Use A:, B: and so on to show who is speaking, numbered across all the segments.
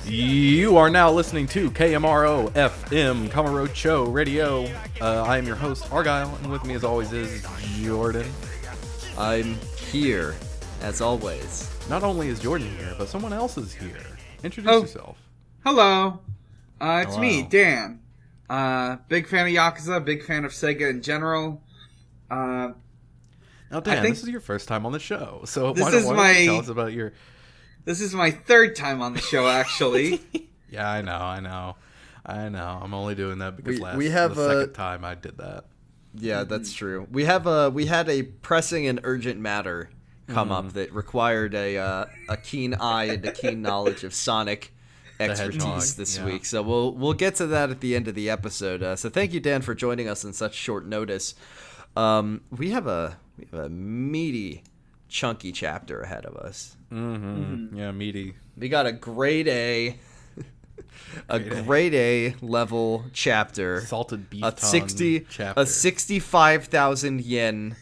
A: You are now listening to KMRO FM Kamarocho Radio. I am your host, Argyle, and with me as always is Jordan.
B: I'm here, as always.
A: Not only is Jordan here, but someone else is here. Introduce yourself.
C: Hello. It's
A: Hello.
C: me, Dan. Big fan of Yakuza, big fan of Sega in general.
A: Now, Dan, this is your first time on the show, so why don't you tell us about your...
C: This is my third time on the show, actually.
A: Yeah, I know. I'm only doing that because
B: we have
A: the second time I did that.
B: Yeah, that's true. We had a pressing and urgent matter come up that required a keen eye and a keen knowledge of Sonic expertise this week. So we'll get to that at the end of the episode. So thank you, Dan, for joining us in such short notice. We have a meaty, chunky chapter ahead of us.
A: Yeah, meaty.
B: We got a grade A, grade A level chapter.
A: Salted beef
B: chapter. A 65,000 yen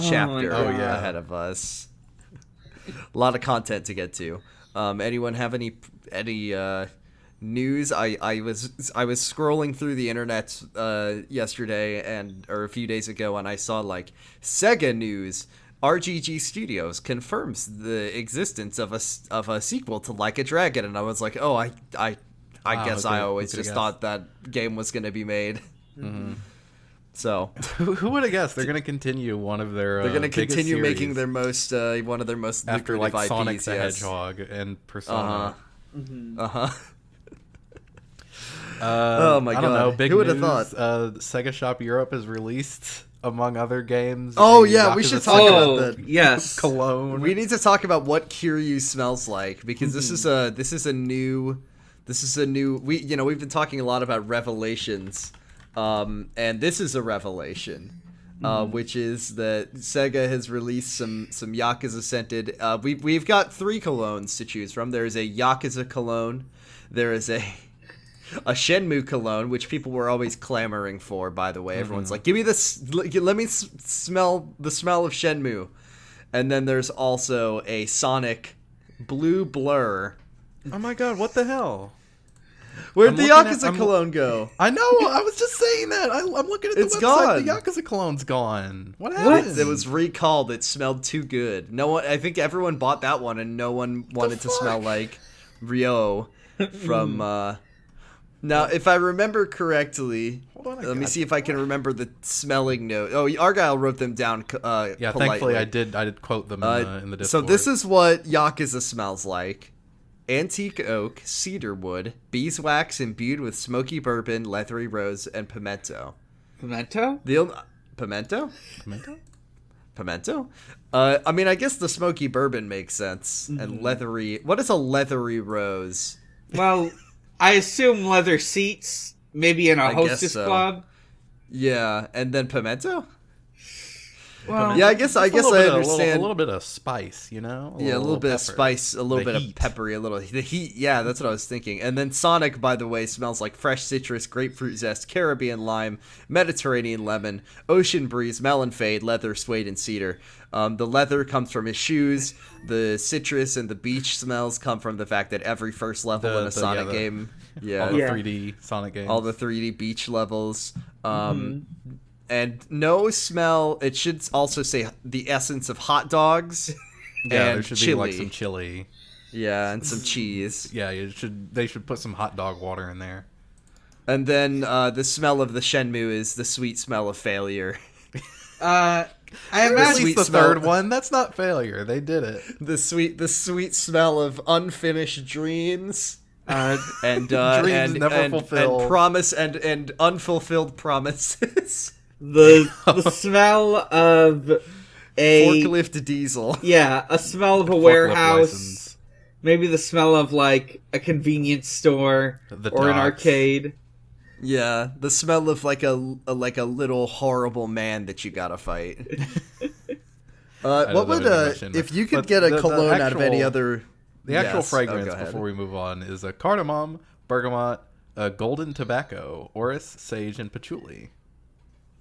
B: chapter ahead of us. A lot of content to get to. Anyone have any news? I was scrolling through the internet yesterday or a few days ago, and I saw like Sega news. RGG Studios confirms the existence of a sequel to Like a Dragon, and I was like, oh, I guess I always just thought that game was going to be made. Mm-hmm. So
A: who would have guessed they're going to continue one of their
B: they're going to continue making their one of their most
A: after like
B: IPs,
A: Sonic the Hedgehog and Persona.
B: Oh my god!
A: I don't know. Big
B: Who would
A: news,
B: have thought?
A: Sega Shop Europe has released, among other games.
B: Oh yeah, we should talk about that.
C: Yes,
A: Cologne.
B: We need to talk about what Kiryu smells like, because this is a new. We've been talking a lot about revelations, and this is a revelation, which is that Sega has released some Yakuza scented. We've got 3 colognes to choose from. There is a Yakuza cologne. There is a Shenmue cologne, which people were always clamoring for, by the way. Everyone's like, give me this, let me smell the smell of Shenmue. And then there's also a Sonic Blue Blur.
A: Oh my god, what the hell?
B: Where'd the Yakuza cologne go?
A: I know, I was just saying that. I'm looking at the website.
B: Gone.
A: The Yakuza cologne's gone. What happened?
B: It was recalled. It smelled too good. I think everyone bought that one, and no one wanted to smell like Ryo from... Now, if I remember correctly, let me see if I can remember the smelling note. Oh, Argyle wrote them down politely.
A: Thankfully I did quote them in the Discord.
B: So this is what Yakuza smells like. Antique oak, cedar wood, beeswax imbued with smoky bourbon, leathery rose, and pimento.
C: Pimento?
B: Pimento? Pimento? I mean, I guess the smoky bourbon makes sense. And leathery... What is a leathery rose?
C: Well... I assume leather seats, maybe in a hostess club.
B: Yeah, and then pimento?
C: Well,
B: yeah, I guess I understand.
A: A little bit of spice, you know?
B: A little bit of spice, a little bit of peppery, the heat. Yeah, that's what I was thinking. And then Sonic, by the way, smells like fresh citrus, grapefruit zest, Caribbean lime, Mediterranean lemon, ocean breeze, melon fade, leather, suede, and cedar. The leather comes from his shoes. The citrus and the beach smells come from the fact that every first level in a Sonic game,
A: all the 3D Sonic games,
B: all the 3D beach levels, and no smell. It should also say the essence of hot dogs.
A: Yeah,
B: and
A: there should
B: chili.
A: be like some chili.
B: Yeah, and some cheese.
A: Yeah, they should put some hot dog water in there.
B: And then the smell of the Shenmue is the sweet smell of failure.
A: I imagine the third one. That's not failure. They did it.
B: The sweet smell of unfinished dreams, and
A: dreams never fulfilled,
B: and promise and unfulfilled promises.
C: The smell of a
B: forklift diesel.
C: Yeah, a smell of a warehouse. License. Maybe the smell of like a convenience store or an arcade.
B: Yeah, the smell of like a little horrible man that you gotta fight. What would if you could get a cologne out of any other?
A: The actual fragrance before we move on is a cardamom, bergamot, golden tobacco, orris, sage, and patchouli.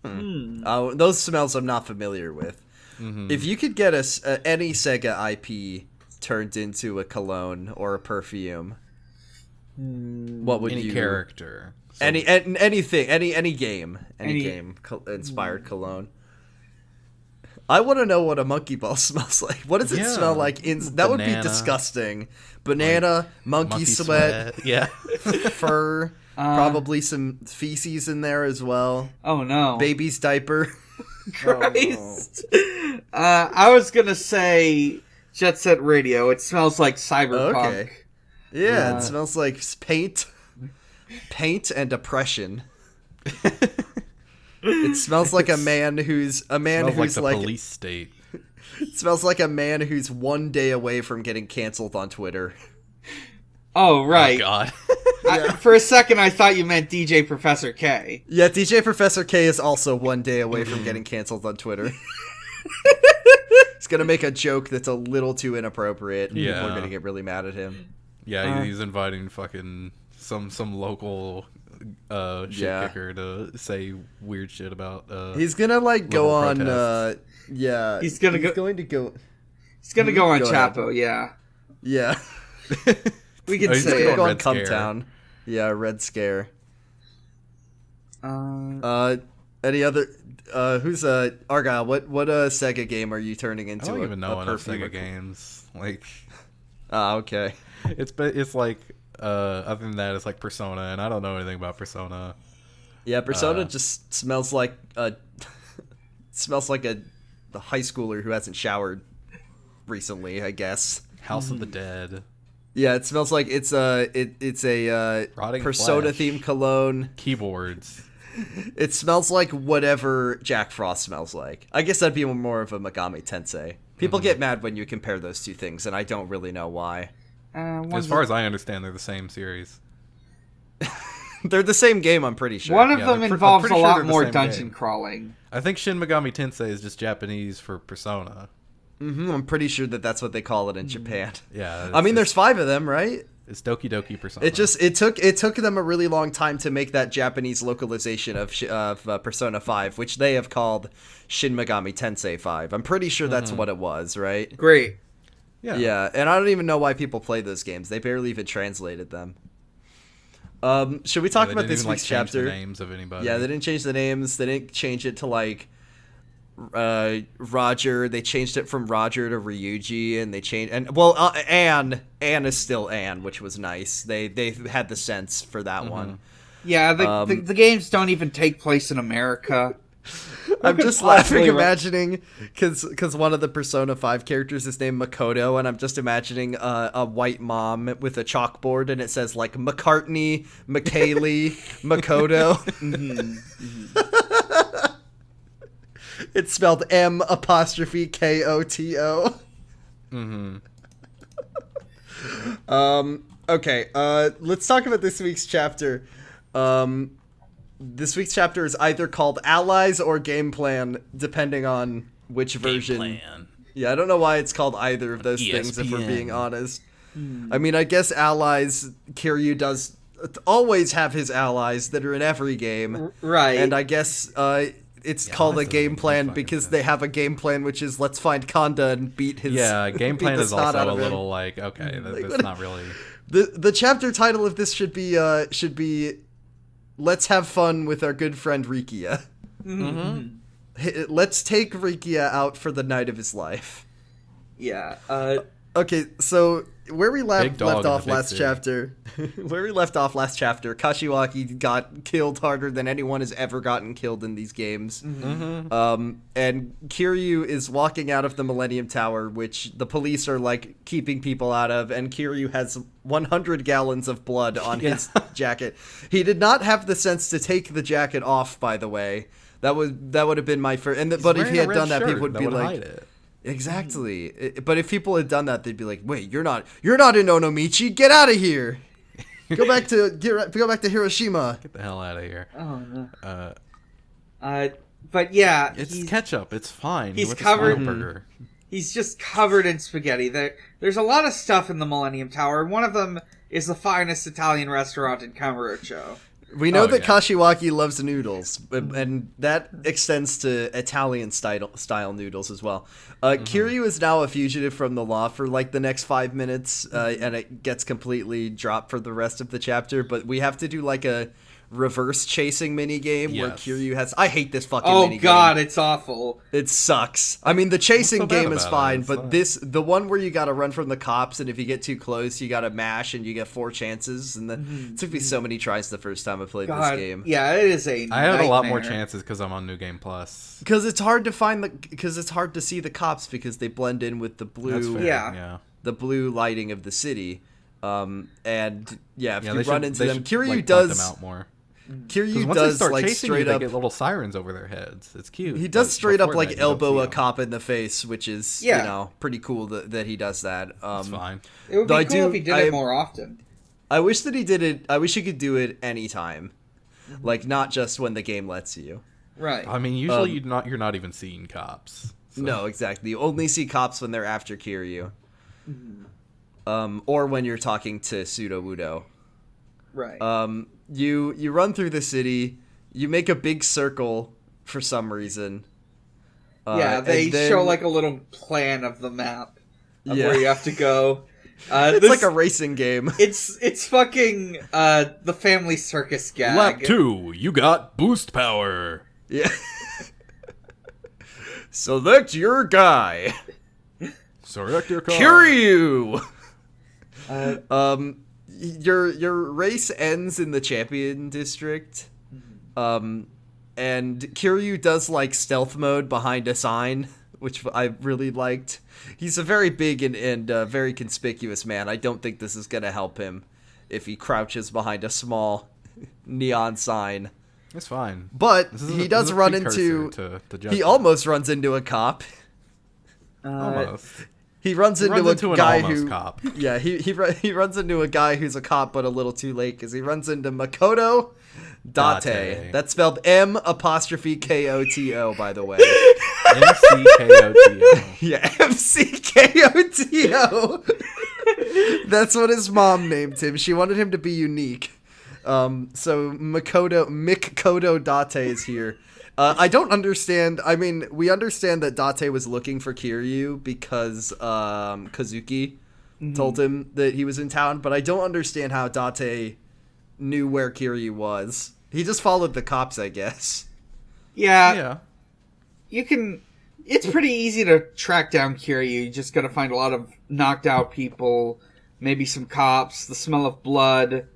B: Those smells I'm not familiar with. Mm-hmm. If you could get any Sega IP turned into a cologne or a perfume, What would
A: any
B: you...
A: character. So,
B: Anything, any game inspired cologne. I want to know what a monkey ball smells like. What does it smell like? That would be disgusting. Banana, monkey sweat,
A: yeah,
B: fur, probably some feces in there as well.
C: Oh no,
B: baby's diaper.
C: Christ. Oh, no. I was gonna say Jet Set Radio. It smells like cyberpunk. Okay.
B: Yeah, it smells like paint and depression. It smells like a man who's
A: like the police state.
B: It smells like a man who's one day away from getting canceled on Twitter.
C: Oh right.
A: Oh god.
C: For a second, I thought you meant DJ Professor K.
B: Yeah, DJ Professor K is also one day away from getting canceled on Twitter. He's gonna make a joke that's a little too inappropriate. And people are gonna get really mad at him.
A: Yeah, he's inviting fucking some local shit kicker to say weird shit about.
B: He's gonna go on.
C: He's gonna go on Chapo. Ahead. Yeah. We can say
B: it. Go on Cumtown. Yeah, Red Scare. Any other? Who's Argyle? What Sega game are you turning into?
A: I don't even know enough Sega games. Like,
B: okay.
A: It's like other than that, it's like Persona, and I don't know anything about Persona.
B: Yeah, Persona just smells like a high schooler who hasn't showered recently, I guess.
A: House of the Dead.
B: Yeah, it smells like it's a Persona themed cologne.
A: Keyboards.
B: It smells like whatever Jack Frost smells like. I guess that'd be more of a Megami Tensei. People get mad when you compare those two things, and I don't really know why.
A: As far as I understand, they're the same series.
B: They're the same game, I'm pretty sure.
C: One of them involves a lot more dungeon crawling.
A: I think Shin Megami Tensei is just Japanese for Persona.
B: I'm pretty sure that's what they call it in Japan.
A: Yeah.
B: I mean, there's 5 of them, right?
A: It's Doki Doki Persona.
B: It took them a really long time to make that Japanese localization of Persona 5, which they have called Shin Megami Tensei 5. I'm pretty sure that's what it was, right?
C: Great.
B: Yeah, and I don't even know why people play those games. They barely even translated them. Should we talk about this week's chapter?
A: Change the names of anybody.
B: Yeah, they didn't change the names. They didn't change it to like Roger. They changed it from Roger to Ryuji, and they changed Anne is still Anne, which was nice. They had the sense for that one.
C: Yeah, the games don't even take place in America.
B: I'm just laughing, imagining because one of the Persona 5 characters is named Makoto, and I'm just imagining a white mom with a chalkboard, and it says like McCartney, McKaylee, Makoto. It's spelled M''Koto. Okay, let's talk about this week's chapter. This week's chapter is either called Allies or Game Plan, depending on which version.
A: Game Plan.
B: Yeah, I don't know why it's called either of those things, if we're being honest. I mean, I guess Allies, Kiryu does always have his allies that are in every game.
C: Right.
B: And I guess it's called a game plan because they have a game plan, which is let's find Kanda and beat his...
A: Yeah, game plan is also a little like, okay, that's not really...
B: The chapter title of this should be let's have fun with our good friend Rikia. Let's take Rikia out for the night of his life.
C: Yeah.
B: Okay, so where we left off last chapter, Kashiwaki got killed harder than anyone has ever gotten killed in these games. And Kiryu is walking out of the Millennium Tower, which the police are like keeping people out of, and Kiryu has 100 gallons of blood on his jacket. He did not have the sense to take the jacket off, by the way. That would have been my first. But if he had done that, people would be like, exactly. But if people had done that, they'd be like, "Wait, you're not in Onomichi. Get out of here. Go back to Hiroshima.
A: Get the hell out of here."
C: Oh no. But yeah,
A: it's ketchup. It's fine.
C: He's covered. He's just covered in spaghetti. There's a lot of stuff in the Millennium Tower, and one of them is the finest Italian restaurant in Kamurocho.
B: We know that Kashiwaki loves noodles, and that extends to Italian style noodles as well. Kiryu is now a fugitive from the law for like the next 5 minutes, and it gets completely dropped for the rest of the chapter. But we have to do like a reverse chasing mini game where Kiryu has. I hate this fucking mini game.
C: Oh god, it's awful.
B: It sucks. I mean, the chasing game is fine, but the one where you gotta run from the cops, and if you get too close, you gotta mash, and you get 4 chances, and then it took me so many tries the first time I played this game.
C: Yeah, it is a
A: I had a lot more chances because I'm on New Game Plus.
B: Because it's hard to because it's hard to see the cops because they blend in with the blue.
A: That's fair. Yeah.
B: The blue lighting of the city. And if you run into them, Kiryu
A: like,
B: does.
A: Point them out more.
B: Kiryu
A: once
B: does
A: they start
B: like
A: chasing
B: straight
A: you,
B: up.
A: They get little sirens over their heads. It's cute.
B: He does straight up like elbow a cop in the face, which is pretty cool that he does that.
A: It's fine.
C: It would be cool if he did it more often.
B: I wish that he did it. I wish he could do it anytime, like not just when the game lets you.
C: Right.
A: I mean, usually you're not even seeing cops. So.
B: No, exactly. You only see cops when they're after Kiryu, or when you're talking to Pseudo Wudo.
C: Right.
B: You run through the city. You make a big circle for some reason.
C: They show like a little plan of the map of where you have to go.
B: It's like a racing game.
C: It's fucking the Family Circus gag.
A: Lap 2, you got boost power.
B: Yeah. Select your guy.
A: Select your car.
B: Kiryu. Your race ends in the champion district, and Kiryu does like stealth mode behind a sign, which I really liked. He's a very big and very conspicuous man. I don't think this is gonna help him if he crouches behind a small neon sign.
A: It's fine,
B: but he does run into. He almost runs into a cop.
A: Almost.
B: He runs into a guy who,
A: cop.
B: Yeah, he runs into a guy who's a cop, but a little too late because he runs into Makoto Date. That's spelled M''Koto, by the way.
A: MCKOTO.
B: Yeah, MCKOTO. That's what his mom named him. She wanted him to be unique. So Makoto Date is here. I don't understand. I mean, we understand that Date was looking for Kiryu because Kazuki told him that he was in town, but I don't understand how Date knew where Kiryu was. He just followed the cops, I guess.
C: Yeah. You can... It's pretty easy to track down Kiryu. You just gotta find a lot of knocked out people, maybe some cops, the smell of blood.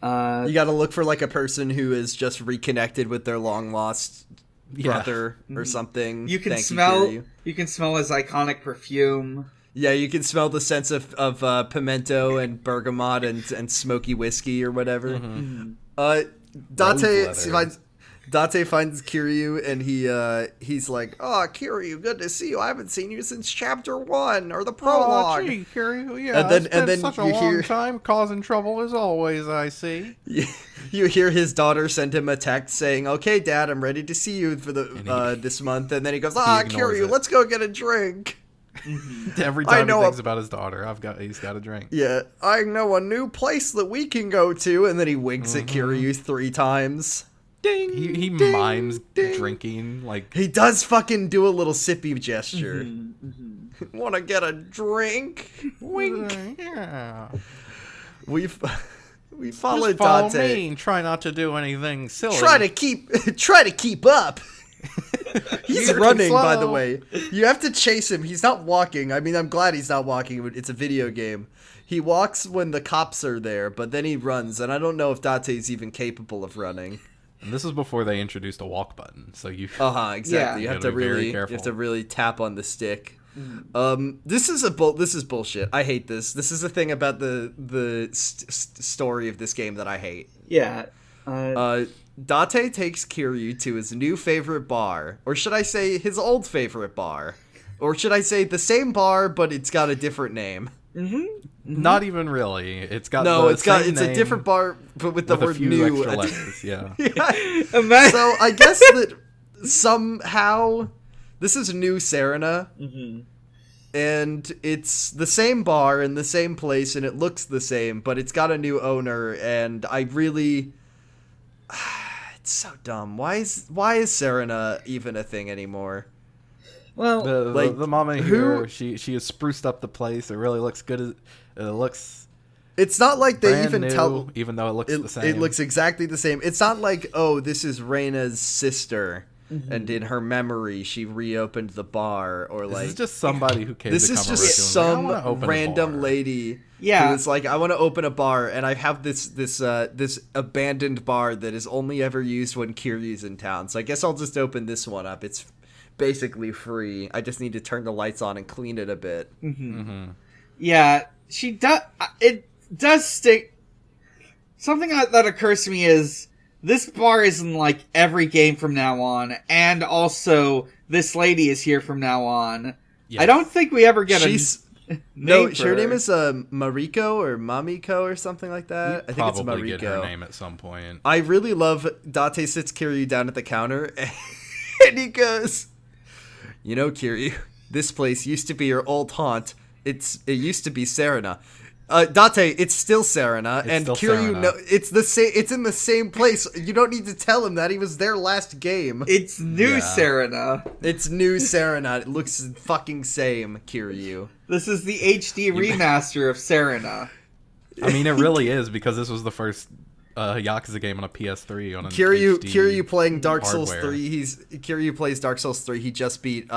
B: You gotta look for like a person who is just reconnected with their long lost brother or something.
C: You can smell his iconic perfume. Yeah,
B: you can smell the sense of pimento and bergamot and smoky whiskey or whatever. Date finds Kiryu and he's like, "Oh, Kiryu, good to see you. I haven't seen you since chapter 1 or the prologue."
A: Oh, gee, Kiryu, yeah. And then such a long time causing trouble as always. I see.
B: You hear his daughter send him a text saying, "Okay, Dad, I'm ready to see you for the this month." And then he goes, Kiryu, let's go get a drink.
A: Every time he thinks about his daughter, he's got a drink.
B: Yeah, I know a new place that we can go to, and then he winks at Kiryu 3 times.
A: Ding, he
B: ding,
A: mimes
B: ding.
A: Drinking, like
B: he does fucking do a little sippy gesture. Want to get a drink? Wink.
A: Yeah.
B: We followed
A: Just follow
B: Date.
A: me and try not to do anything silly.
B: Try to keep up. He's running, by the way. You have to chase him. He's not walking. I mean, I'm glad he's not walking. It's a video game. He walks when the cops are there, but then he runs, and I don't know if Date's even capable of running.
A: And this is before they introduced a walk button, so you.
B: Exactly.
C: Yeah.
B: You have to really tap on the stick. This is bullshit. I hate this. This is the thing about the story of this game that I hate.
C: Yeah.
B: Date takes Kiryu to his new favorite bar, or should I say his old favorite bar, or should I say the same bar but it's got a different name?
A: Not even really. It's got
B: it's a different bar, but with the word
A: few
B: new.
A: Extra letters, yeah.
B: So I guess that somehow this is New Serena, and it's the same bar in the same place, and it looks the same, but it's got a new owner, and I really It's so dumb. Why is Serena even a thing anymore?
C: Well,
A: The mama here, she has spruced up the place. It really looks good. It looks
B: It's not like they
A: brand
B: even
A: new,
B: tell.
A: even though it looks the same.
B: It looks exactly the same. It's not like, oh, this is Reina's sister, and in her memory she reopened the bar, or like
A: this is just somebody who came.
B: this
A: to
B: is
A: Kamurocho
B: just
A: and was like, "I wanna
B: some
A: open a
B: random
A: bar."
B: lady.
C: Yeah.
B: who was like, I want to open a bar, and I have this abandoned bar that is only ever used when Kiryu's in town. So I guess I'll just open this one up. It's basically free. I just need to turn the lights on and clean it a bit.
C: yeah, she does. It does stick. Something that occurs to me is this bar is in like every game from now on, and also this lady is here from now on.
A: Yes.
C: I don't think we ever get
B: No,
C: for
B: her name is Mariko or Mamiko or something like that. I think it's
A: Probably
B: Mariko.
A: get her name at some point.
B: I really love Date sits Kiryu down at the counter, and he goes, "You know, Kiryu, this place used to be your old haunt. It used to be Serena. Date, it's still Serena,
A: It's
B: and
A: still
B: Kiryu,
A: Serena.
B: no, it's the same. It's in the same place. You don't need to tell him that he was there last game.
C: It's new
A: Yeah.
C: Serena.
B: It's new Serena. It looks fucking same, Kiryu.
C: This is the HD remaster of Serena.
A: I mean, it really is, because this was the first Yakuza game on a PS3 on an
B: Kiryu
A: HD
B: playing Dark Souls
A: hardware.
B: 3. Kiryu plays Dark Souls 3. He just beat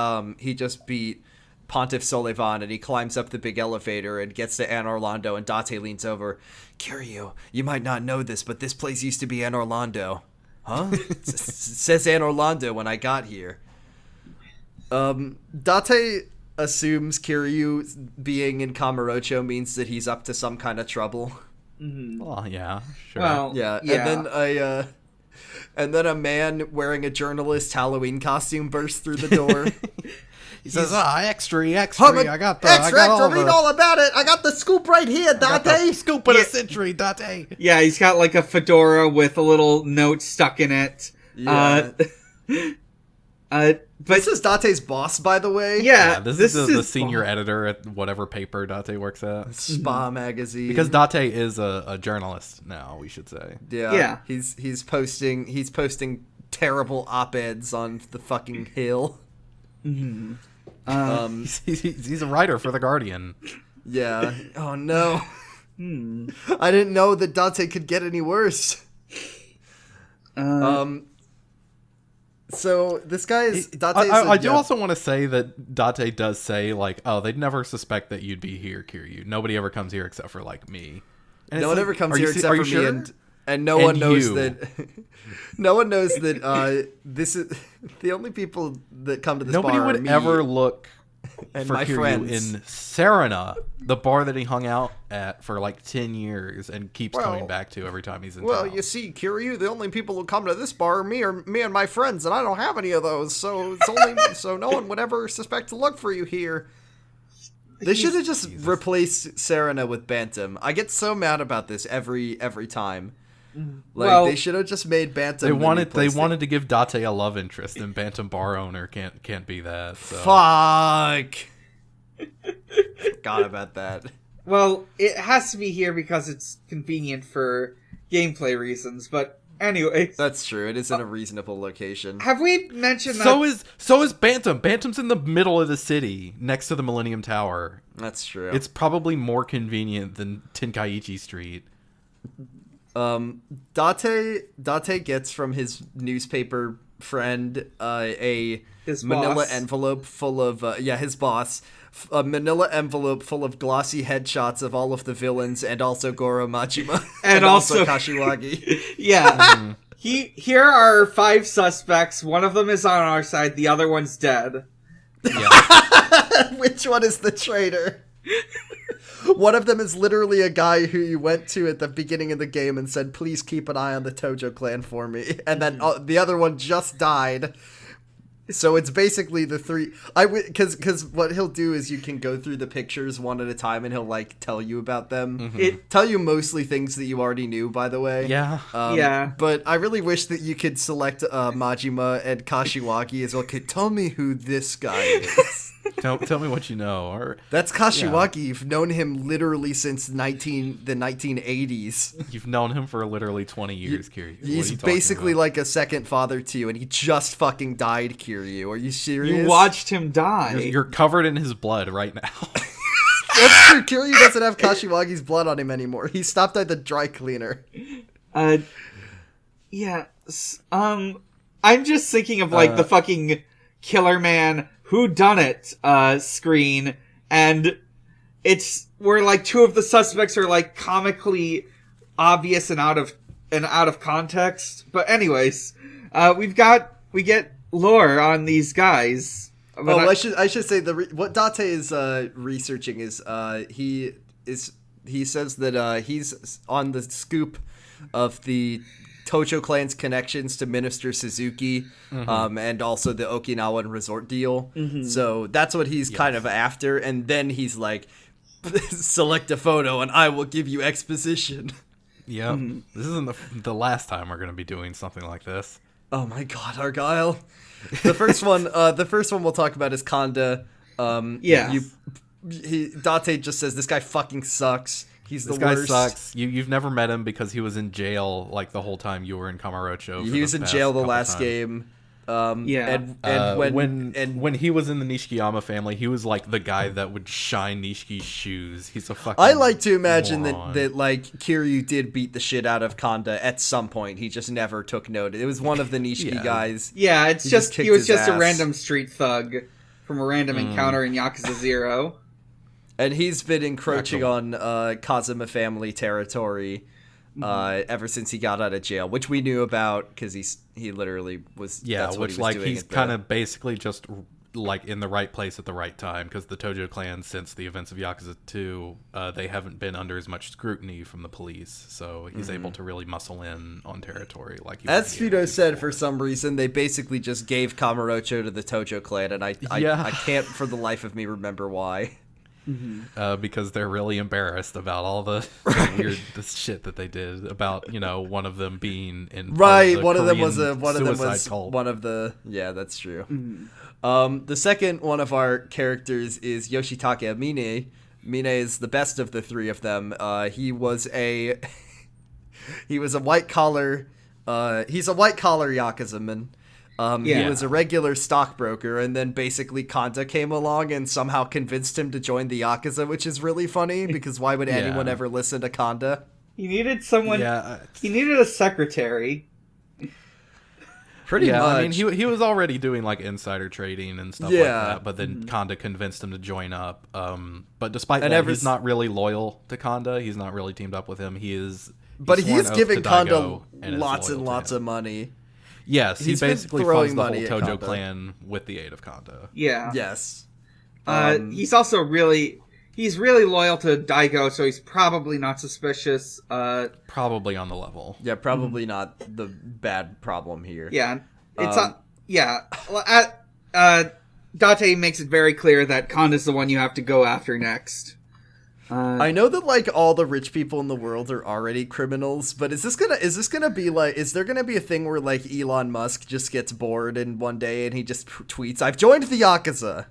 B: Pontiff Solivan, and he climbs up the big elevator and gets to Anne Orlando, and Date leans over. Kiryu, you might not know this, but this place used to be Anne Orlando. Huh? It says Anne Orlando when I got here. Date assumes Kiryu being in Kamurocho means that he's up to some kind of trouble.
A: Well, yeah, sure.
C: Well,
B: Yeah, and then a man wearing a journalist Halloween costume bursts through the door.
A: he says, extra, I got
B: read all about it. I got the scoop right here, Date.
A: scoop in a century, Date.
C: Yeah, he's got like a fedora with a little note stuck in it.
B: Yeah.
C: But
B: This is Date's boss, by the way.
C: yeah,
A: This is the senior editor at whatever paper Date works at.
B: Spa magazine.
A: Because Date is a journalist now, we should say.
C: Yeah.
B: He's posting terrible op-eds on the fucking Hill.
A: He's a writer for The Guardian.
B: Yeah. Oh no. I didn't know that Date could get any worse. So this guy is Date.
A: I do also want to say that Date does say, like, oh, they'd never suspect that you'd be here, Kiryu. Nobody ever comes here except for, like, me. And
B: No
A: it's
B: one
A: like,
B: ever comes
A: are you
B: here
A: se-
B: except
A: are you
B: for
A: sure?
B: me, and no one
A: And
B: knows
A: you.
B: that. No one knows that this is the only people that come to this
A: Nobody
B: bar
A: would
B: are me
A: ever look
B: and
A: for
B: my
A: Kiryu
B: friends.
A: in Serena, the bar that he hung out at for like 10 years and keeps coming back to every time he's in
B: Well,
A: town.
B: you see, Kiryu, the only people who come to this bar are me and my friends, and I don't have any of those, so it's only so no one would ever suspect to look for you here. They should have just replaced Serena with Bantam. I get so mad about this every time. Like
C: Well,
B: they should have just made Bantam.
A: They wanted to give Date a love interest, and Bantam bar owner can't be that. So.
B: Fuck. Forgot about that.
C: Well, it has to be here because it's convenient for gameplay reasons. But anyway,
B: That's true. It is in a reasonable location.
C: have we mentioned that?
A: So is Bantam. Bantam's in the middle of the city, next to the Millennium Tower.
B: That's true.
A: It's probably more convenient than Tenkaichi Street.
B: Date gets from his newspaper friend
C: His
B: manila
C: boss.
B: envelope full of his boss, a manila envelope full of glossy headshots of all of the villains, and also Goro Majima
C: And also-
B: Kashiwagi.
C: Yeah. Here are 5 suspects. One of them is on our side. The other one's dead.
A: Yeah.
B: Which one is the traitor? One of them is literally a guy who you went to at the beginning of the game and said, "Please keep an eye on the Tojo clan for me," and then the other one just died. So it's basically the 3. Because what he'll do is you can go through the pictures one at a time, and he'll like tell you about them. Tell you mostly things that you already knew, by the way.
A: Yeah.
C: Yeah.
B: But I really wish that you could select Majima and Kashiwagi as well. Okay, tell me who this guy is.
A: Tell me what you know. Or
B: That's Kashiwagi. You've known him literally since the 1980s.
A: you've known him for literally 20 years, Kiryu. What are
B: He's
A: you talking
B: basically
A: about?
B: like a second father to you, and he just fucking died, Kiryu. Are you serious?
C: You watched him die.
A: You're covered in his blood right now.
B: That's true. Kiryu doesn't have Kashiwagi's blood on him anymore. He stopped at the dry cleaner.
C: Yeah. I'm just thinking of like the fucking Killer Man Who Done It screen, and it's where like two of the suspects are like comically obvious and out of context. But anyways, we get lore on these guys. But
B: I should say what Date is researching is he says that he's on the scoop of the Tojo clan's connections to Minister Suzuki, and also the Okinawan resort deal. So that's what he's kind of after. And then he's like, select a photo and I will give you exposition.
A: Yep. This isn't the last time we're going to be doing something like this.
B: Oh my god, Argyle. The first one we'll talk about is Kanda. Date just says this guy fucking sucks. He's the worst.
A: This guy sucks. You've never met him because he was in jail like the whole time you were in Kamurocho.
B: He was in jail the last game.
A: And when he was in the Nishikiyama family, he was like the guy that would shine Nishiki's shoes. He's a fucking
B: I like to imagine
A: moron.
B: that like Kiryu did beat the shit out of Kanda at some point. He just never took note. It was one of the Nishiki guys.
C: Yeah, it's
B: He
C: just
B: kicked
C: he was
B: his
C: just a
B: ass.
C: random street thug from a random encounter in Yakuza 0.
B: And he's been encroaching on Kazuma family territory ever since he got out of jail, which we knew about because he literally was.
A: Yeah,
B: that's what
A: which
B: he was
A: like
B: doing
A: he's
B: at the-
A: kind of basically just like in the right place at the right time because the Tojo clan, since the events of Yakuza 2, they haven't been under as much scrutiny from the police, so he's able to really muscle in on territory. Like
B: As Fudo said, for some reason they basically just gave Kamurocho to the Tojo clan, and I can't for the life of me remember why.
A: because they're really embarrassed about all the weird shit that they did about one of them being in
B: One of them was
A: cult.
B: one of the that's true. The second one of our characters is Yoshitake Mine. Mine is the best of the three of them. He was a white collar Yakuza-man. He was a regular stockbroker, and then basically Kanta came along and somehow convinced him to join the Yakuza, which is really funny, because why would anyone ever listen to Kanda?
C: He needed someone. He needed a secretary.
B: Pretty much.
A: I mean, he was already doing like insider trading and stuff like that, but then Kanda convinced him to join up. But despite that, he's not really loyal to Kanda. He's not really teamed up with him. He's
B: giving Kanda lots
A: and
B: and lots of money.
A: Yes, he
B: He's been
A: basically
B: throwing
A: funds the whole
B: money at
A: Tojo
B: Kanda.
A: clan with the aid of Kanda.
C: Yeah.
B: Yes.
C: He's also really loyal to Daigo, so he's probably not suspicious.
A: Probably on the level.
B: Yeah, probably not the bad problem here.
C: Yeah. It's Date makes it very clear that Kanda's the one you have to go after next.
B: I know that like all the rich people in the world are already criminals, but is there gonna be a thing where like Elon Musk just gets bored in one day and he just tweets, "I've joined the Yakuza"?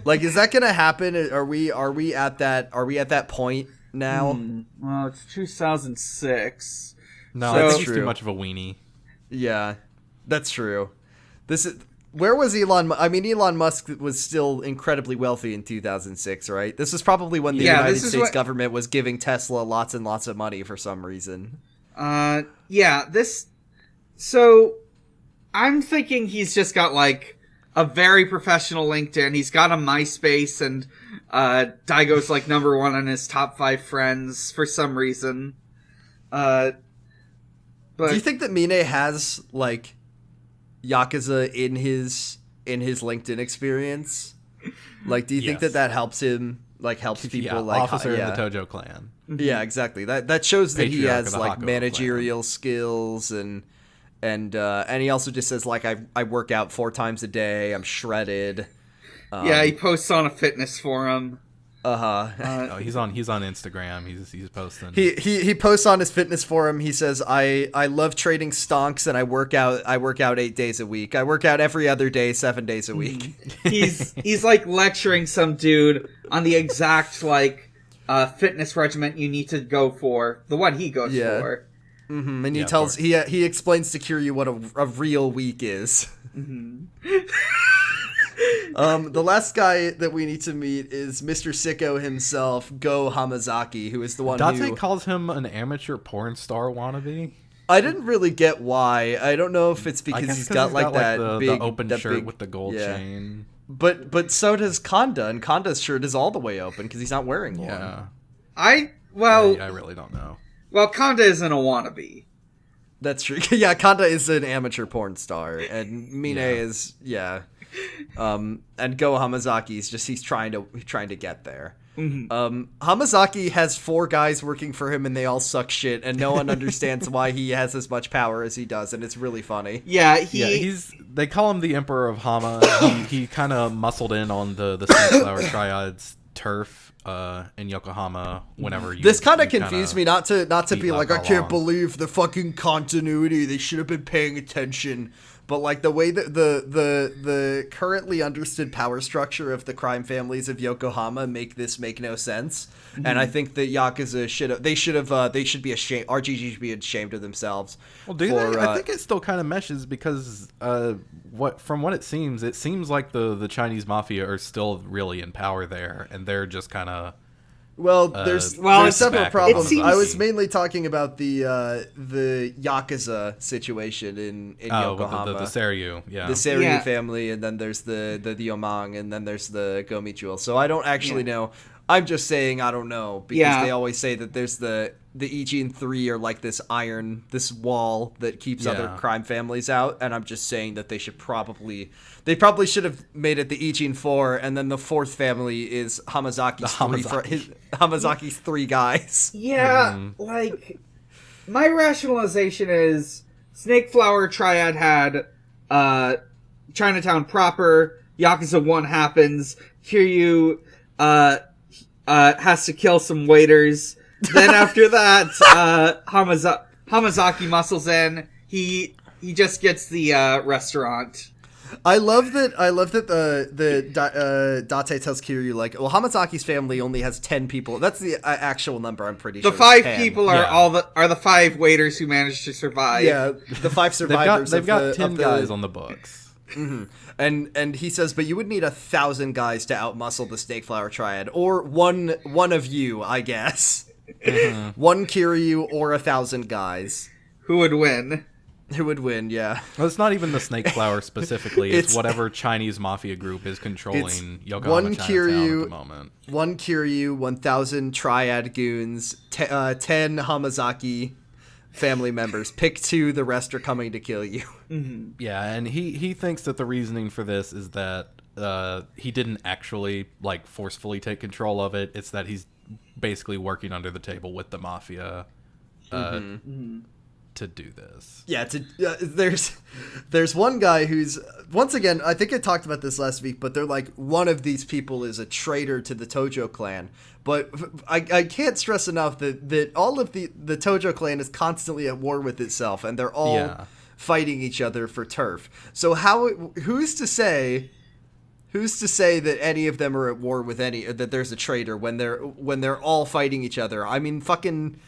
B: Like, is that gonna happen? Are we at that point now?
C: Well, it's 2006.
A: No,
C: So-
A: I think
B: That's
A: he's
B: true.
A: too much of a weenie.
B: Yeah, that's true. Where was Elon? I mean, Elon Musk was still incredibly wealthy in 2006, right? This was probably when the United States government was giving Tesla lots and lots of money for some reason.
C: So, I'm thinking he's just got, like, a very professional LinkedIn. He's got a MySpace, and Daigo's, like, number one on his top 5 friends for some reason. But
B: Do you think that Mine has, like, Yakuza in his LinkedIn experience? Like, do you think that helps him, like, helps people, like...
A: officer in the Tojo clan.
B: Yeah, exactly. That shows that he
A: Patriarch of
B: has,
A: the
B: like,
A: Hako
B: managerial skills, and he also just says, like, I work out 4 times a day, I'm shredded.
C: he posts on a fitness forum.
A: Oh, he's on Instagram. He's posting.
B: He posts on his fitness forum. He says, I love trading stonks, and I work out 8 days a week. I work out every other day, 7 days a week.
C: He's like lecturing some dude on the exact like fitness regimen you need to go for, the one he goes for.
B: Mm-hmm. And he explains to Kiryu what a real week is.
C: Mm-hmm.
B: The last guy that we need to meet is Mr. Sicko himself, Go Hamazaki, who is the one
A: Date calls him an amateur porn star wannabe.
B: I didn't really get why. I don't know if it's because he's got that
A: the open shirt with the gold chain.
B: But so does Kanda, and Kanda's shirt is all the way open because he's not wearing one.
A: Yeah.
C: I
A: really don't know.
C: Well, Kanda isn't a wannabe.
B: That's true. Yeah, Kanda is an amateur porn star, and Mine is and Go Hamazaki is just he's trying to get there. Mm-hmm. Hamazaki has 4 guys working for him, and they all suck shit, and no one understands why he has as much power as he does, and it's really funny.
C: Yeah,
A: they call him the Emperor of Hama. he kind of muscled in on the Snakeflower Triad's turf in Yokohama. Whenever
B: this kind of confused me, not to be like, I can't
A: along.
B: believe the fucking continuity. They should have been paying attention. But like the way that the currently understood power structure of the crime families of Yokohama make no sense. Mm-hmm. And I think that Yakuza should be ashamed. RGG should be ashamed of themselves.
A: Well, I think it still kind of meshes because from what it seems like the Chinese mafia are still really in power there, and they're just kind of.
B: Well, there's several problems. I was mainly talking about the Yakuza situation in Yokohama.
A: The Seiryu, yeah.
B: The Seiryu family, and then there's the Omang, and then there's the Gomichul. So I don't actually know. I'm just saying I don't know, because they always say that there's the Ijin 3 are like this wall that keeps other crime families out, and I'm just saying that they probably should have made it the Ijin 4, and then the 4th family is Hamazaki's 3 guys.
C: Yeah, like, my rationalization is Snakeflower Triad had Chinatown proper, Yakuza 1 happens, Kiryu has to kill some waiters. Then after that, Hamazaki muscles in. He just gets the restaurant.
B: I love that Date tells Kiryu, like, well, Hamazaki's family only has 10 people. That's the actual number, I'm pretty sure.
C: The 5 people are the 5 waiters who managed to survive.
B: Yeah, the 5 survivors.
A: They've got 10 guys on the books.
B: Mm-hmm. And he says, but you would need 1,000 guys to outmuscle the Snakeflower Triad, or one of you, I guess. Mm-hmm. 1 Kiryu or 1,000 guys.
C: Who would win?
B: Who would win? Yeah.
A: Well, it's not even the Snakeflower specifically. It's whampower Chinese mafia group is controlling Yokohama Chinatown at the moment.
B: 1 Kiryu, 1,000 Triad goons, 10 Hamazaki family members. Pick 2, the rest are coming to kill you.
C: Mm-hmm.
A: Yeah, and he thinks that the reasoning for this is that he didn't actually like forcefully take control of it. It's that he's basically working under the table with the mafia to do this.
B: Yeah, there's one guy who's, once again, I think I talked about this last week, but they're like, one of these people is a traitor to the Tojo clan. But I can't stress enough that all of the Tojo clan is constantly at war with itself, and they're all fighting each other for turf. So who's to say that any of them are at war with that there's a traitor when they're all fighting each other? I mean, fucking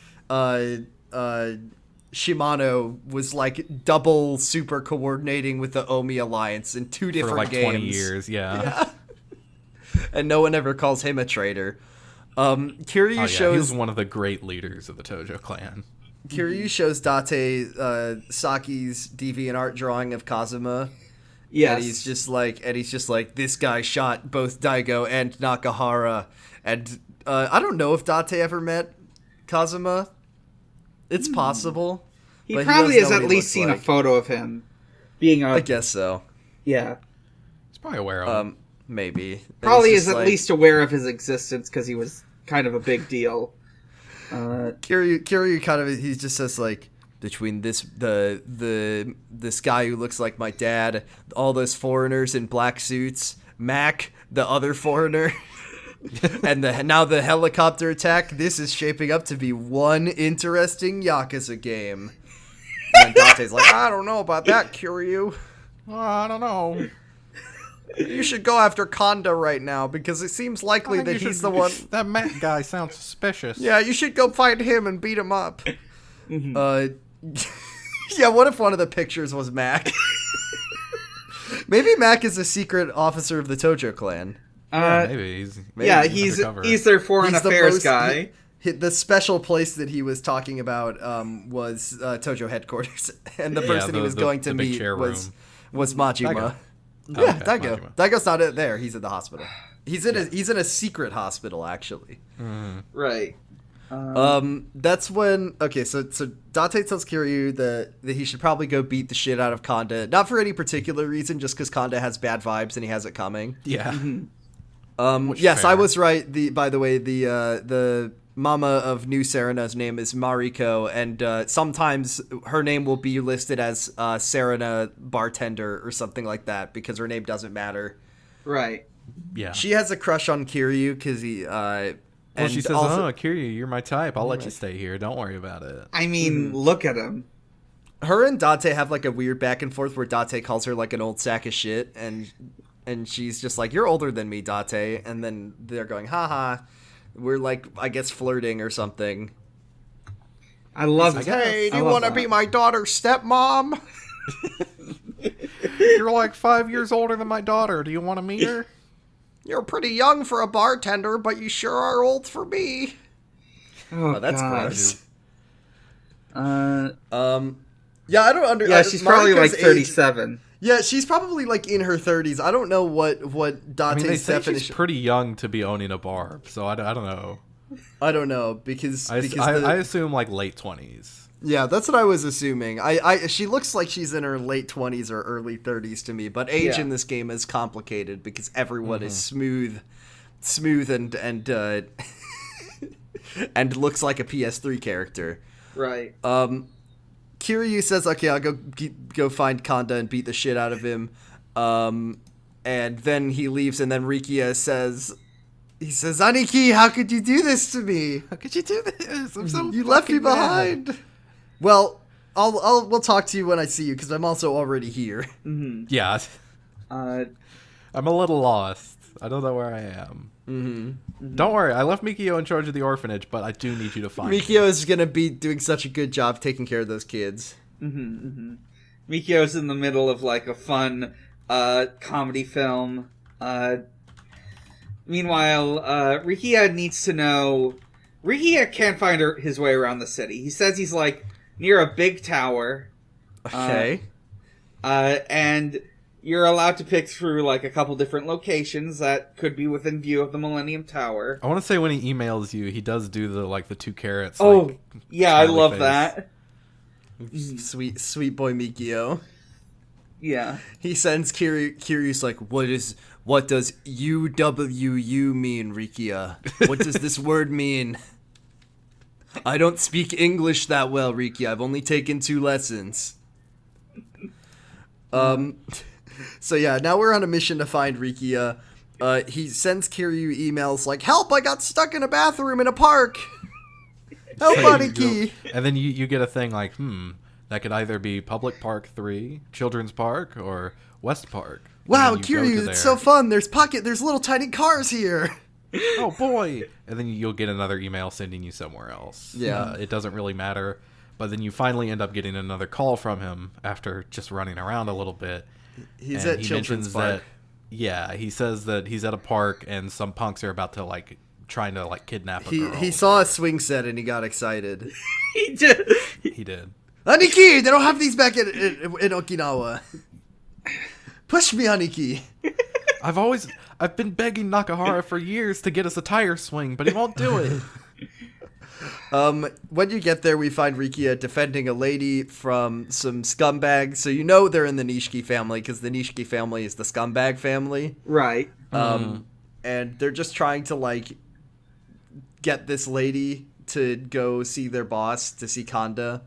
B: Shimano was like double super coordinating with the Omi Alliance in 2 different
A: for like
B: games.
A: 20 years, yeah.
B: And no one ever calls him a traitor. Kiryu shows...
A: He's one of the great leaders of the Tojo clan.
B: Kiryu shows Date Saki's DeviantArt drawing of Kazuma.
C: Yes.
B: And he's just like, this guy shot both Daigo and Nakahara. And I don't know if Date ever met Kazuma. It's possible.
C: He probably has at least seen a photo of him being
B: I guess so.
C: Yeah.
A: He's probably aware of him.
B: Maybe.
C: Probably is at least aware of his existence because he was kind of a big deal.
B: Kiryu kind of, he just says like, between this guy who looks like my dad, all those foreigners in black suits, Mac, the other foreigner. And now the helicopter attack, this is shaping up to be one interesting Yakuza game. And Dante's like, I don't know about that, Kiryu.
A: I don't know.
B: You should go after Kanda right now, because it seems likely that he's the one...
A: That Matt guy sounds suspicious.
B: Yeah, you should go find him and beat him up. Yeah, what if one of the pictures was Mac? Maybe Mac is a secret officer of the Tojo clan.
A: Maybe
C: he's their foreign affairs guy.
B: The special place that he was talking about was Tojo headquarters, and the person he was going to meet was Majima. Yeah, Daigo. Daigo's not there. He's at the hospital. He's in a secret hospital, actually.
C: Right.
B: That's when so Dante tells Kiryu that he should probably go beat the shit out of Kanda, not for any particular reason, just because Kanda has bad vibes and he has it coming.
A: Yeah.
B: Yes,
A: fair.
B: I was right. By the way, the mama of New Serena's name is Mariko, and sometimes her name will be listed as Serena Bartender or something like that, because her name doesn't matter.
C: Right.
A: Yeah.
B: She has a crush on Kiryu because he.
A: Well, she says, also, Kiryu, you're my type. I'll let you stay here. Don't worry about it.
C: I mean, look at him.
B: Her and Dante have like a weird back and forth where Dante calls her like an old sack of shit, and she's just like, you're older than me, Dante. And then they're going, haha. We're like, I guess, flirting or something.
C: I love it.
B: Hey, do you want to be my daughter's stepmom?
A: You're like 5 years older than my daughter. Do you want to meet her?
B: You're pretty young for a bartender, but you sure are old for me.
C: Oh,
B: that's
C: God.
B: gross.
C: Yeah,
B: I don't understand.
C: Yeah, she's probably like 37.
B: Yeah, she's probably like in her 30s. I don't know what Dante's
A: they say
B: definition.
A: she's pretty young to be owning a bar, so I don't know.
B: I don't know because
A: I assume like late 20s.
B: Yeah, that's what I was assuming. She looks like she's in her late 20s or early 30s to me, but age in this game is complicated because everyone is smooth and and looks like a PS3 character.
C: Right.
B: Kiryu says, "Okay, I'll go find Kanda and beat the shit out of him." And then he leaves, and then Rikia says, "Aniki, how could you do this to me?
A: How could you do this? I'm so
B: You left me
A: fucking mad."
B: behind." Well, we'll talk to you when I see you because I'm also already here.
A: Yeah.
C: Uh,
A: I'm a little lost. I don't know where I am. Don't worry, I left Mikio in charge of the orphanage, but I do need you to find
B: Mikio is gonna be doing such a good job taking care of those kids.
C: Mikio's in the middle of like a fun comedy film. Meanwhile, Rikia needs to know. Rikia can't find his way around the city. He says he's like near a big tower.
B: Okay.
C: And you're allowed to pick through like a couple different locations that could be within view of the Millennium Tower.
A: I want to say when he emails you, he does do the 2 carrots.
C: Oh,
A: like,
C: yeah, I love
A: face.
C: that.
B: Sweet boy Mikio.
C: Yeah.
B: He sends Kiryu's like, what does UWU mean, Rikia? What does this word mean? I don't speak English that well, Rikia. I've only taken 2 lessons. So yeah, now we're on a mission to find Rikia. He sends Kiryu emails like, help, I got stuck in a bathroom in a park. Help, Aniki.
A: And then you get a thing like, that could either be Public Park 3, Children's Park, or West Park.
B: Wow, Kiryu, it's so fun. There's little tiny cars here.
A: Oh boy. And then you'll get another email sending you somewhere else.
B: Yeah.
A: It doesn't really matter. But then you finally end up getting another call from him after just running around a little bit.
B: He's at Children's Park.
A: He says that he's at a park and some punks are about to trying to kidnap a girl.
B: He saw a swing set and he got excited.
C: He did.
A: He did.
B: Aniki, they don't have these back in Okinawa. Push me, Aniki.
A: I've been begging Nakahara for years to get us a tire swing, but he won't do it.
B: When you get there, we find Rikia defending a lady from some scumbags. So you know they're in the Nishiki family because the Nishiki family is the scumbag family.
C: Right.
B: And they're just trying to get this lady to go see their boss, to see Kanda.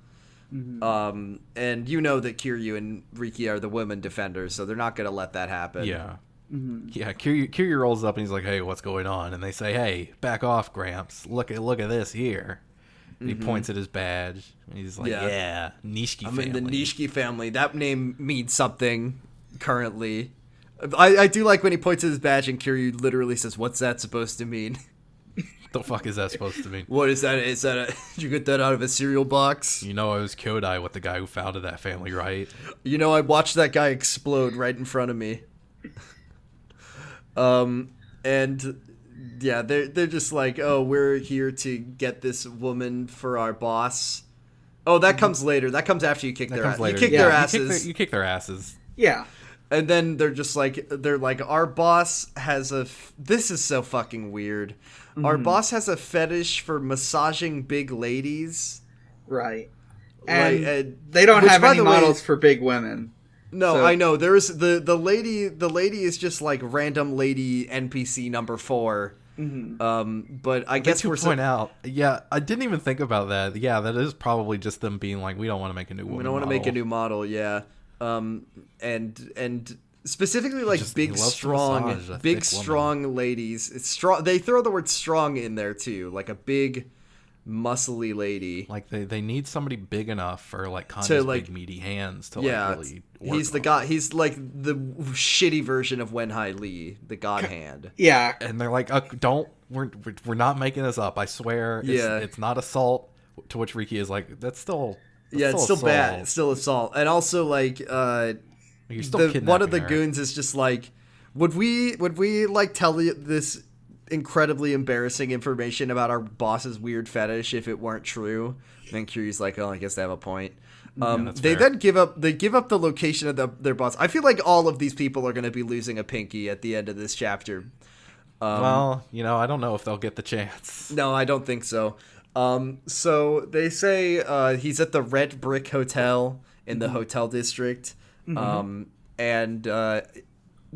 B: And you know that Kiryu and Rikia are the women defenders, so they're not going to let that happen.
A: Yeah. Yeah, Kiryu rolls up and he's like, "Hey, what's going on?" And they say, "Hey, back off, Gramps. Look at this here." And he points at his badge. And he's like, "Yeah, Nishiki family."
B: I'm in the Nishiki family. That name means something currently. I do like when he points at his badge and Kiryu literally says, "What's that supposed to mean?"
A: The fuck is that supposed to mean?
B: What is that? Is that did you get that out of a cereal box?
A: You know, I was Kodai with the guy who founded that family, right?
B: You know, I watched that guy explode right in front of me. And yeah, they're just like, "Oh, we're here to get this woman for our boss." Oh, that comes later. That comes after you kick their ass. You kick their asses.
A: You kick their asses.
C: Yeah.
B: And then they're like, "Our boss has this is so fucking weird. Our boss has a fetish for massaging big ladies."
C: Right. And
B: like,
C: they don't have
B: by
C: any
B: the way,
C: models for big women.
B: No,
C: So-
B: I know. There's the lady is just like random lady NPC number 4. But I guess
A: to point out, yeah, I didn't even think about that. Yeah, that is probably just them being like, we don't want to make a new woman.
B: We don't want to make a new model, yeah. And specifically like
A: he loves to massage a
B: big
A: thick
B: strong ladies. It's strong. They throw the word strong in there too, like a big muscly lady.
A: Like they need somebody big enough for like Kanji's
B: like,
A: big meaty hands to
B: yeah,
A: like really work
B: he's the
A: on.
B: god. He's like the shitty version of Wenhai Lee, the god hand.
C: Yeah.
A: And they're like, we're not making this up. I swear. It's not assault. To which Riki is like, that's still.
B: It's still bad. It's still assault. And also like
A: You're still
B: one of the
A: kidnapping her.
B: goons is just like, would we like tell you this incredibly embarrassing information about our boss's weird fetish if it weren't true? And then Kiryu's like, oh, I guess they have a point.
A: That's
B: They
A: fair.
B: then give up the location of their boss. I feel like all of these people are going to be losing a pinky at the end of this chapter.
A: Well, I don't know if they'll get the chance.
B: No, I don't think so. So they say he's at the Red Brick Hotel in the hotel district. And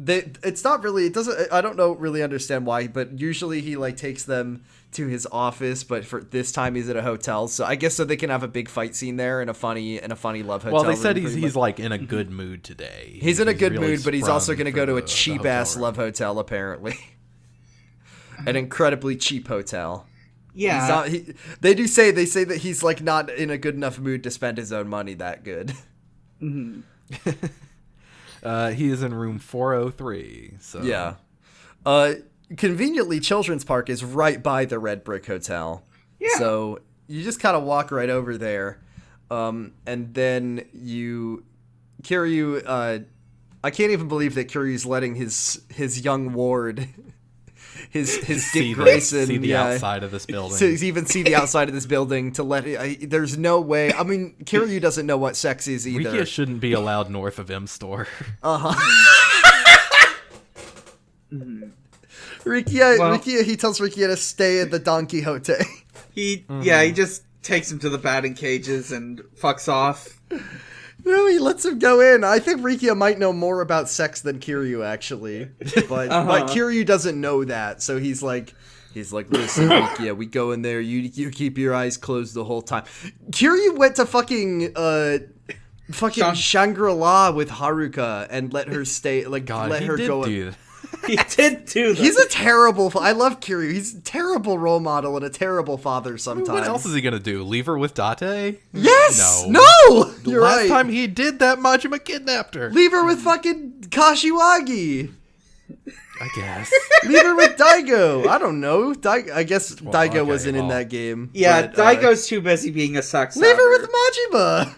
B: it's not really, it doesn't, I don't know really understand why, but usually he like takes them to his office, but for this time he's at a hotel. So I guess so they can have a big fight scene there in a funny love hotel.
A: Well, they said
B: room,
A: he's
B: pretty much.
A: like in a good mood today.
B: He's in a good
A: really
B: mood, but he's also
A: sprung
B: going to
A: for
B: go to a
A: the
B: cheap
A: hotel
B: ass
A: room.
B: love hotel apparently. An incredibly cheap hotel.
C: Yeah.
B: They say that he's like not in a good enough mood to spend his own money that good.
A: He is in room 403. So
B: Yeah. Conveniently, Children's Park is right by the Red Brick Hotel.
C: Yeah.
B: So you just kind of walk right over there. And then Kiryu, I can't even believe that Kiryu's letting his young ward, his Dick Grayson,
A: see the outside of this building.
B: to even see the outside of this building to there's no way. I mean, Kiryu doesn't know what sex is either.
A: Rikia shouldn't be allowed north of M Store.
B: Rikia, he tells Rikia to stay at the Don Quixote.
C: He just takes him to the batting cages and fucks off.
B: No, he lets him go in. I think Rikia might know more about sex than Kiryu, actually. But Kiryu doesn't know that, so he's like, listen, Rikia, we go in there, you keep your eyes closed the whole time. Kiryu went to fucking Shangri-La with Haruka and let her stay, like,
A: God,
B: let
A: he
B: her
A: did
B: go.
A: do that.
C: He did do that.
B: He's a terrible. I love Kiryu. He's a terrible role model and a terrible father sometimes.
A: What else is he gonna do? Leave her with Date?
B: Yes.
A: No.
B: You're
A: Last
B: right.
A: time he did that, Majima kidnapped her.
B: Leave her with fucking Kashiwagi.
A: I guess.
B: Leave her with Daigo. I don't know. I guess Daigo
A: okay,
B: wasn't in
A: well.
B: that game.
C: Yeah,
B: but,
C: Daigo's too busy being a sex
B: leave her
C: offender.
B: with Majima.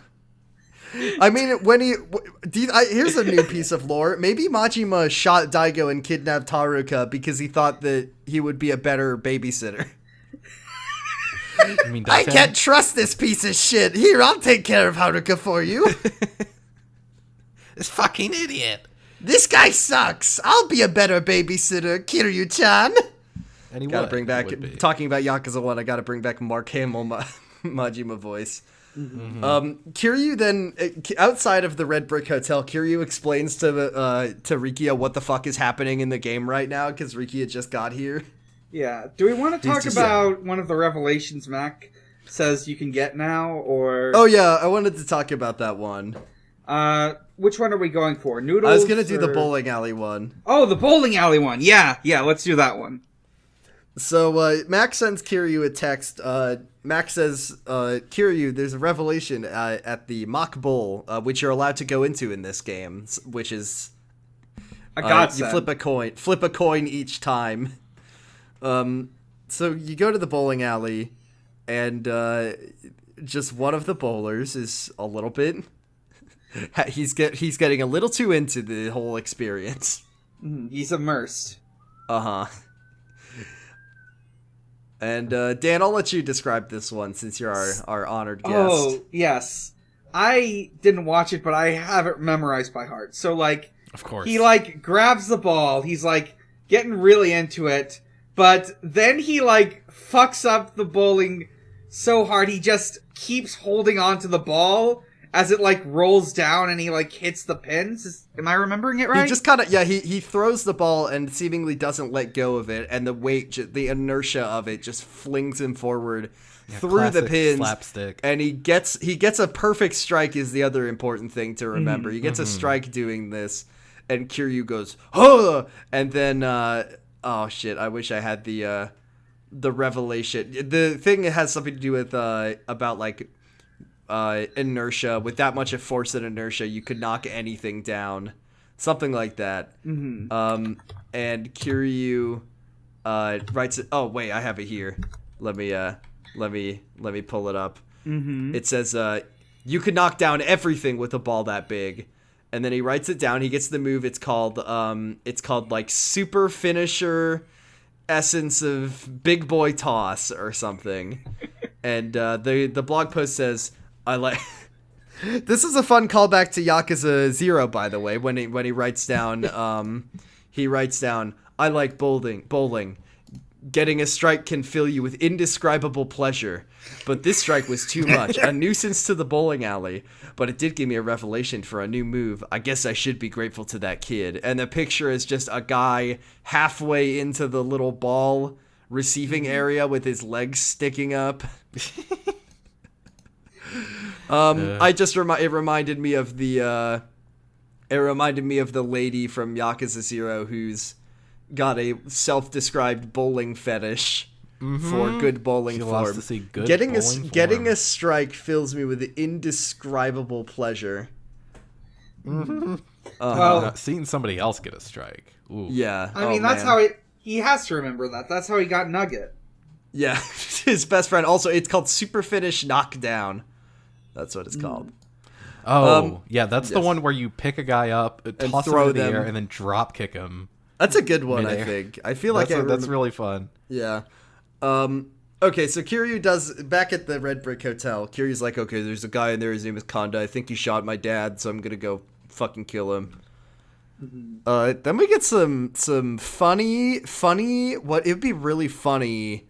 B: I mean, when here's a new piece of lore. Maybe Majima shot Daigo and kidnapped Haruka because he thought that he would be a better babysitter.
A: You mean
B: I
A: Date?
B: can't trust this piece of shit. Here, I'll take care of Haruka for you.
A: This fucking idiot.
B: This guy sucks. I'll be a better babysitter, Kiryu-chan.
A: And he
B: Gotta
A: would.
B: bring
A: He
B: back,
A: would be.
B: talking about Yakuza 1, I gotta bring back Mark Hamill Majima voice. Kiryu then, outside of the Red Brick Hotel, Kiryu explains to Rikia what the fuck is happening in the game right now, because Rikia just got here.
C: Yeah. Do we want to talk
B: just-
C: about one of the revelations Mac says you can get now, or...
B: Oh yeah, I wanted to talk about that one.
C: Which one are we going for? Noodles?
B: I was gonna do the bowling alley one.
C: Oh, the bowling alley one. Yeah, let's do that one.
B: So Max sends Kiryu a text. Max says, Kiryu, there's a revelation at the mock bowl, which you're allowed to go into in this game, which is
C: a godsend.
B: You flip a coin each time. So you go to the bowling alley, and just one of the bowlers is a little bit. He's getting a little too into the whole experience.
C: He's immersed.
B: Uh-huh. And Dan, I'll let you describe this one since you're our honored guest.
C: Oh, yes. I didn't watch it, but I have it memorized by heart. So, like,
A: of course,
C: he, like, grabs the ball. He's, like, getting really into it. But then he, like, fucks up the bowling so hard he just keeps holding on to the ball as it, like, rolls down and he, like, hits the pins. Am I remembering it right?
B: He just kind of, he throws the ball and seemingly doesn't let go of it, and the weight, the inertia of it just flings him forward through the pins.
A: Slapstick.
B: And he gets a perfect strike is the other important thing to remember. He gets a strike doing this, and Kiryu goes, huh! And then, oh shit, I wish I had the revelation. The thing has something to do with, about, like, inertia. With that much of force and inertia, you could knock anything down, something like that. And Kiryu writes it. Oh wait, I have it here. Let me pull it up. It says you could knock down everything with a ball that big. And then he writes it down. He gets the move. It's called like super finisher essence of big boy toss or something. And the blog post says, I like. This is a fun callback to Yakuza 0, by the way. When he writes down, I like bowling. Getting a strike can fill you with indescribable pleasure, but this strike was too much. A nuisance to the bowling alley, but it did give me a revelation for a new move. I guess I should be grateful to that kid. And the picture is just a guy halfway into the little ball receiving area with his legs sticking up. It reminded me of the lady from Yakuza 0 who's got a self-described bowling fetish for good bowling form.
A: Loves to see good
B: getting a strike fills me with indescribable pleasure.
A: Seeing somebody else get a strike. Ooh.
B: Yeah.
C: I mean, that's how he has to remember that. That's how he got Nugget.
B: Yeah, his best friend. Also, it's called Super Finish Knockdown. That's what it's called.
A: Oh, yeah, that's the one where you pick a guy up, toss him in the air, and then drop kick him.
B: That's a good one, I think. I feel like
A: that's really fun.
B: Yeah. Okay, so Kiryu does, back at the Red Brick Hotel, Kiryu's like, okay, there's a guy in there, his name is Kanda. I think he shot my dad, so I'm gonna go fucking kill him. Then we get some funny, what, it'd be really funny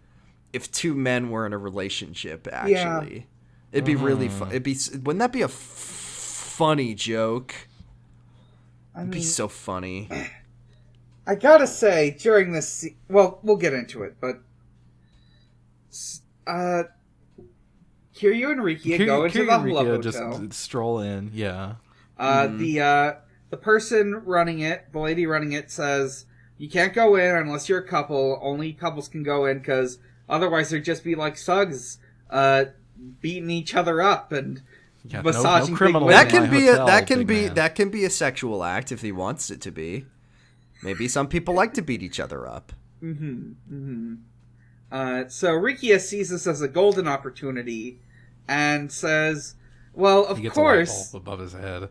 B: if two men were in a relationship, actually. Yeah. It'd be really fun. Wouldn't that be a funny joke? It'd be so funny.
C: I gotta say, during this, well, we'll get into it, but Kiryu and Rikia go into the Love Hotel.
A: Just stroll in, yeah.
C: The person running it, the lady running it, says you can't go in unless you're a couple. Only couples can go in because otherwise there'd just be like thugs beating each other up and massaging big women.
B: That can be a sexual act if he wants it to be. Maybe some people like to beat each other up.
C: So Rikia sees this as a golden opportunity and says, well, of course,
A: he gets a light bulb above his head.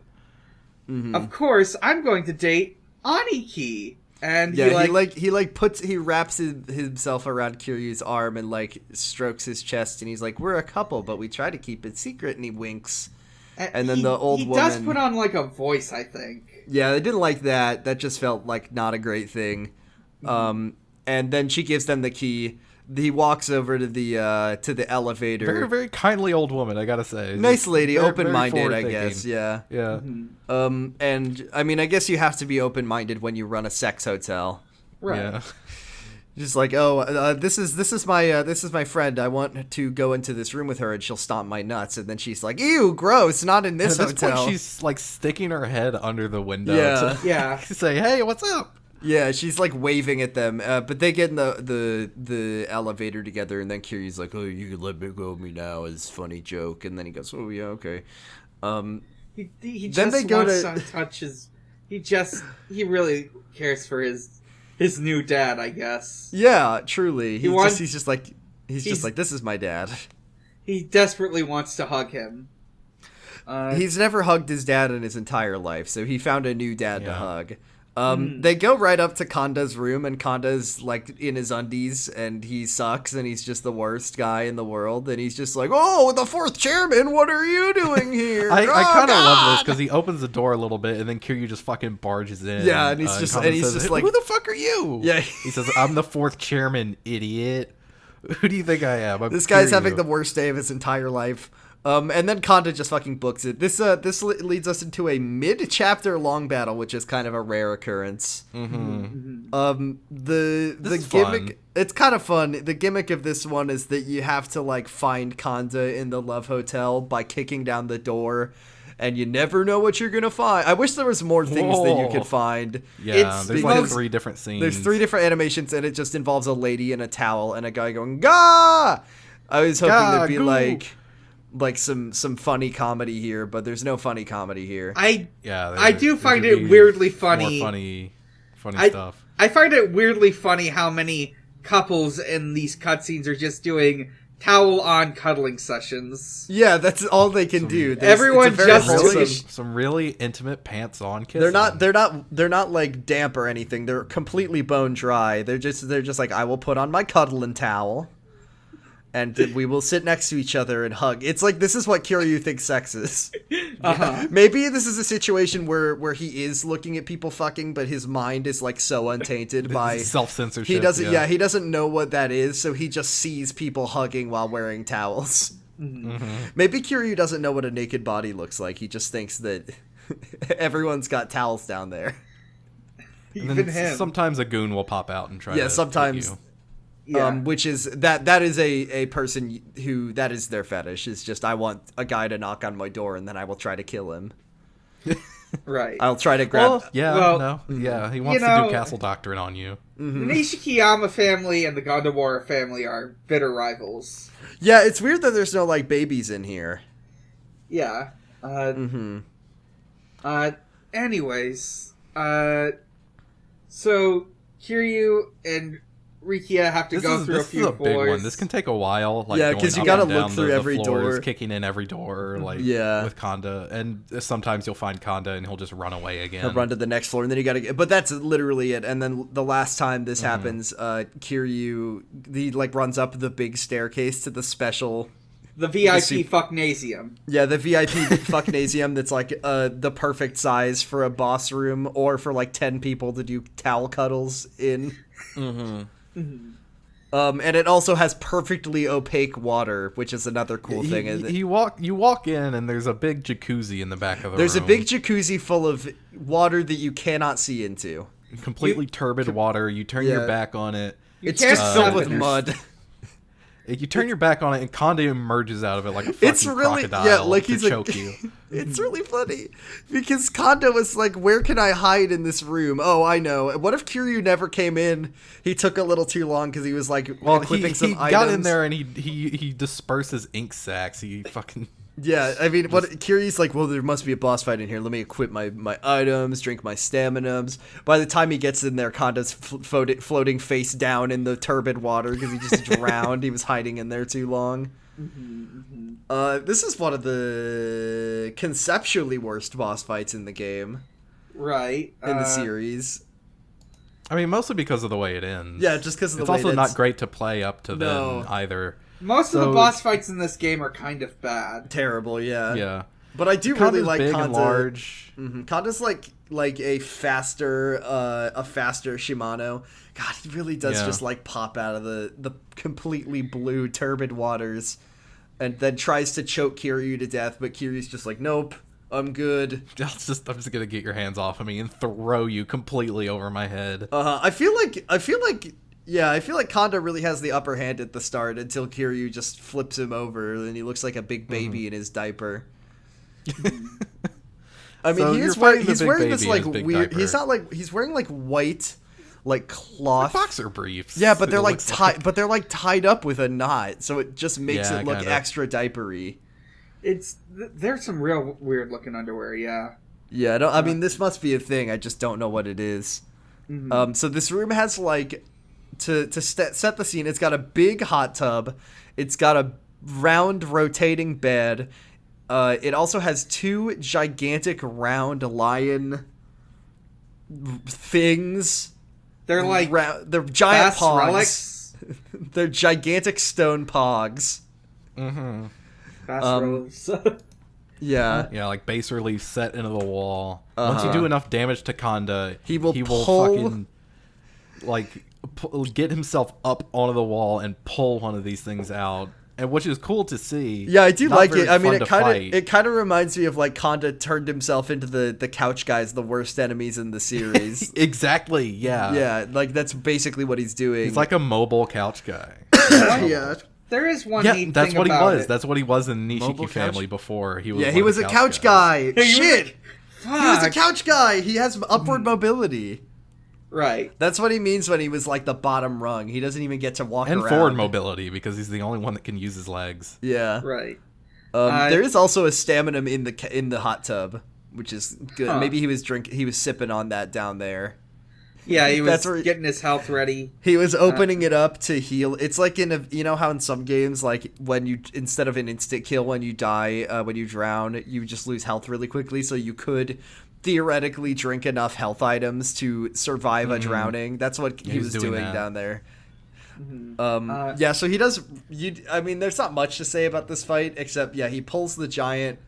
C: Of course, I'm going to date Aniki. And
B: he wraps himself around Kiryu's arm and like strokes his chest, and he's like, we're a couple, but we try to keep it secret, and he winks. And then the old woman... He
C: does put on, like, a voice, I think.
B: Yeah, they didn't like that. That just felt like not a great thing. And then she gives them the key. He walks over to the elevator.
A: Very, very kindly old woman, I gotta say.
B: Nice lady, open-minded, I guess. Yeah.
A: Yeah.
B: And, I mean, I guess you have to be open-minded when you run a sex hotel.
C: Right.
A: Yeah.
B: Just like, this is my friend. I want to go into this room with her, and she'll stomp my nuts. And then she's like, ew, gross, not in this
A: At this
B: hotel.
A: point, she's like sticking her head under the window
B: Yeah.
C: Yeah.
A: to say, "Hey, what's up?"
B: Yeah, she's like waving at them, but they get in the elevator together, and then Kiryu's like, "Oh, you can let me go of me now," is funny joke, and then he goes, "Oh yeah, okay."
C: He
B: Then
C: just
B: they go
C: wants
B: to-
C: to touch his. He really cares for his new dad, I guess.
B: Yeah, truly.
C: He's
B: He's just like, this is my dad.
C: He desperately wants to hug him.
B: He's never hugged his dad in his entire life, so he found a new dad to
A: Yeah.
B: hug. They go right up to Kanda's room, and Kanda's like in his undies, and he sucks, and he's just the worst guy in the world, and he's just like, "Oh, the fourth chairman, what are you doing here?"
A: I kind of love this
B: God!"
A: because he opens the door a little bit, and then Kiryu just fucking barges in.
B: Yeah, and he's just-
A: Kanda
B: and he's
A: says,
B: just like-
A: "Who the fuck are you?"
B: Yeah.
A: he says, "I'm the fourth chairman, idiot. Who do you think I am? I'm
B: This guy's
A: Kiryu."
B: having the worst day of his entire life. And then Kanda just fucking books it. This leads us into a mid-chapter long battle, which is kind of a rare occurrence. The
A: is
B: gimmick,
A: fun.
B: it's kind of fun. The gimmick of this one is that you have to like find Kanda in the Love Hotel by kicking down the door, and you never know what you're gonna find. I wish there was more things that you
A: Whoa.
B: could find.
A: Yeah,
C: It's
A: there's like
B: because
A: 3 different scenes.
B: There's 3 different animations, and it just involves a lady in a towel and a guy going "Gah!" I was hoping
A: Gah,
B: there'd be
A: goo.
B: like some funny comedy here, but there's no funny comedy here.
C: I
A: Yeah,
C: do
A: there
C: find
A: should
C: it
A: be
C: weirdly
A: more
C: funny.
A: funny stuff.
C: I find it weirdly funny how many couples in these cutscenes are just doing towel-on cuddling sessions.
B: Yeah, that's all they can do.
C: Everyone
B: it's a very
C: just
B: wholesome-
C: really-
A: Some really intimate pants on kissing.
B: They're not like damp or anything. They're completely bone dry. They're just like, I will put on my cuddling towel, and we will sit next to each other and hug. It's like, this is what Kiryu thinks sex is.
C: Uh-huh.
B: Maybe this is a situation where he is looking at people fucking, but his mind is like so untainted by
A: self-censorship.
B: he doesn't. Yeah, he doesn't know what that is, so he just sees people hugging while wearing towels. Maybe Kiryu doesn't know what a naked body looks like. He just thinks that everyone's got towels down there.
A: And
C: Even
A: then
C: him.
A: sometimes a goon will pop out and try to
B: sometimes.
A: hit you.
C: Yeah.
B: Which is that is a person who that is their fetish. Is just, I want a guy to knock on my door and then I will try to kill him.
C: right.
B: I'll try to grab.
A: Well, yeah,
C: Well,
A: no, yeah, he wants to
C: know-
A: do castle doctrine on you.
C: The Nishikiyama family and the Gondomora family are bitter rivals.
B: Yeah, it's weird that there's no like babies in here.
C: Yeah. Anyways, so Kiryu and Rikia have to go through a
A: This
C: few
A: is a big
C: floors.
A: one. This can take a while. Like,
B: Yeah,
A: going
B: 'cause you
A: up
B: gotta
A: and
B: look
A: down
B: through
A: the
B: every
A: floors,
B: door.
A: kicking in every door, like
B: Yeah.
A: with Kanda. And sometimes you'll find Kanda and he'll just run away again.
B: He'll run to the next floor, and then you gotta get. But that's literally it. And then the last time this happens, Kiryu he like runs up the big staircase to the special.
C: The VIP
B: see-
C: fucknasium.
B: Yeah, the VIP fucknasium that's like the perfect size for a boss room or for like 10 people to do towel cuddles in. And it also has perfectly opaque water, which is another cool thing.
A: You walk in and there's a big jacuzzi in the back of the
B: There's a
A: room.
B: big jacuzzi full of water that you cannot see into.
A: completely turbid water. You turn
B: Yeah.
A: your back on it.
B: It's
C: can't
B: just filled
C: stop
B: with
C: it.
B: mud.
A: You turn your back on it, and Kanda emerges out of it like a fucking
B: It's really
A: crocodile
B: like
A: to
B: he's
A: choke you.
B: It's really funny because Kanda was like, "Where can I hide in this room?" Oh, I know. What if Kiryu never came in? He took a little too long because he was like equipping some
A: he
B: items.
A: got in there and he disperses ink sacs. He fucking
B: Yeah, I mean, what Kiryu's like, well, there must be a boss fight in here. Let me equip my items, drink my staminums. By the time he gets in there, Kanda's floating face down in the turbid water because he just drowned. He was hiding in there too long. This is one of the conceptually worst boss fights in the game,
C: Right.
B: in the series.
A: I mean, mostly because of the way it ends.
B: Yeah, just because of the
A: It's
B: way
A: also
B: it ends.
A: not great to play up to
B: No.
A: then either.
C: Most of the
A: So-
C: boss fights in this game are kind of bad.
B: Terrible, yeah.
A: Yeah.
B: But I do really
A: Kanda's
B: like
A: big
B: Kanda.
A: and large.
B: Kanda's like a faster Shimano. God, he really does
A: Yeah.
B: just like pop out of the completely blue turbid waters, and then tries to choke Kiryu to death. But Kiryu's just like, nope, I'm good.
A: I'm just gonna get your hands off of me and throw you completely over my head.
B: I feel like Yeah, I feel like Kanda really has the upper hand at the start until Kiryu just flips him over and he looks like a big baby in his diaper. I mean,
A: So
B: he's
A: you're
B: wearing
A: fighting the big
B: this
A: baby in
B: like
A: his big
B: weird.
A: diaper.
B: He's not like he's wearing like white, like cloth
A: Boxer briefs.
B: Yeah, but they're
A: It
B: like
A: looks
B: tied. But they're like tied up with a knot, so it just makes
A: Yeah,
B: it look
A: kinda.
B: extra diapery.
C: There's some real weird looking underwear. Yeah.
B: Yeah, I mean, this must be a thing. I just don't know what it is. So this room has like set the scene. It's got a big hot tub. It's got a round rotating bed. It also has 2 gigantic round lion things.
C: They're like
B: They're giant
C: fast
B: pogs.
C: relics.
B: They're gigantic stone pogs.
C: Fast relics.
B: Yeah.
A: Yeah, like bas relief set into the wall. Once you do enough damage to Kanda,
B: He will pull-
A: fucking like get himself up onto the wall and pull one of these things out, and which is cool to see.
B: Yeah, I do
A: Not
B: like
A: very
B: it. I mean,
A: fun to fight.
B: it kind of reminds me of like Kanda turned himself into the couch guys, the worst enemies in the series.
A: Exactly. Yeah.
B: Yeah, like that's basically what he's doing.
A: He's like a mobile couch guy.
B: yeah.
C: There is one
A: Yeah,
C: neat
A: that's
C: thing
A: what he
C: about
A: was.
C: it.
A: That's what he was in the
B: Mobile
A: Nishiki family
B: couch?
A: before. He was
B: Yeah,
A: one
B: he
A: of
B: was
A: the
B: a couch
A: guys.
B: guy. Shit. He was a
C: Fuck.
B: couch guy. He has upward mobility.
C: Right.
B: That's what he means when he was like the bottom rung. He doesn't even get to walk
A: And
B: around.
A: forward mobility, because he's the only one that can use his legs.
B: Yeah.
C: Right.
B: There is also a stamina in the hot tub, which is good.
C: Huh.
B: Maybe he was sipping on that down there.
C: Yeah, he was
B: That's where-
C: getting his health ready.
B: He was opening it up to heal. It's like you know how in some games, like when you, instead of an instant kill when you die, when you drown, you just lose health really quickly. So you could theoretically drink enough health items to survive a drowning. That's what he was doing
A: that.
B: down there. Yeah, so he does. I mean, there's not much to say about this fight except he pulls the giant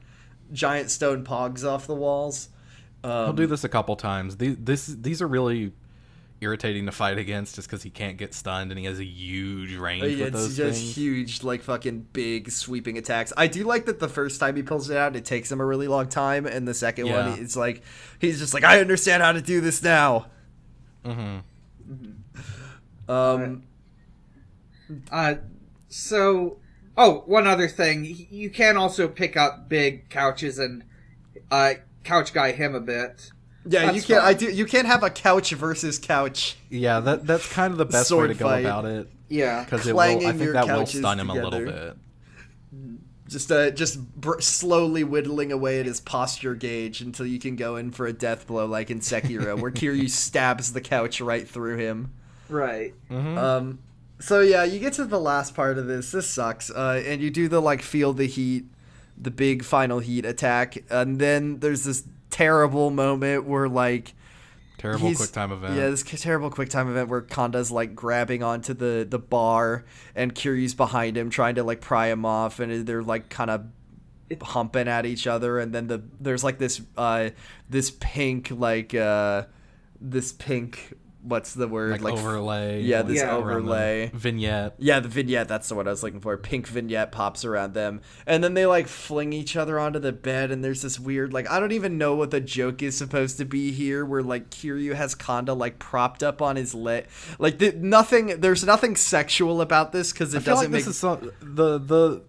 B: stone pogs off the walls.
A: He'll do this a couple times. These are really irritating to fight against, just because he can't get stunned and he has a huge range with
B: It's
A: those
B: just
A: things.
B: huge, like fucking big sweeping attacks. I do like that the first time he pulls it out, it takes him a really long time, and the second
A: Yeah.
B: one, it's like he's just like, I understand how to do this now.
C: One other thing. You can also pick up big couches and couch guy him a bit.
B: Yeah,
C: That's
B: you can't.
C: fine.
B: You can't have a couch versus couch.
A: Yeah, that's kind of the best way
B: Sword
A: to go
B: fight.
A: about it.
C: Yeah.
A: Because I
B: Clanging
A: think
B: your
A: that will
B: couches
A: stun him a little
B: together.
A: bit.
B: Just slowly whittling away at his posture gauge until you can go in for a death blow like in Sekiro, where Kiryu stabs the couch right through him.
C: Right.
B: So yeah, you get to the last part of this. This sucks. And you do the like feel the heat, the big final heat attack, and then there's this terrible moment where like
A: Terrible quick time event.
B: Yeah, this terrible quick time event where Kanda's like grabbing onto the bar and Kiryu's behind him trying to like pry him off, and they're like kind of humping at each other, and then there's like this pink what's the word,
A: like overlay.
B: Yeah, this
C: Yeah.
B: overlay.
A: Vignette.
B: Yeah, the vignette, that's the word I was looking for. Pink vignette pops around them. And then they, like, fling each other onto the bed, and there's this weird, like, I don't even know what the joke is supposed to be here, where, like, Kiryu has Kanda, like, propped up on his leg. Like, there's nothing sexual about this, because it
A: I feel
B: doesn't
A: like
B: make...
A: this is the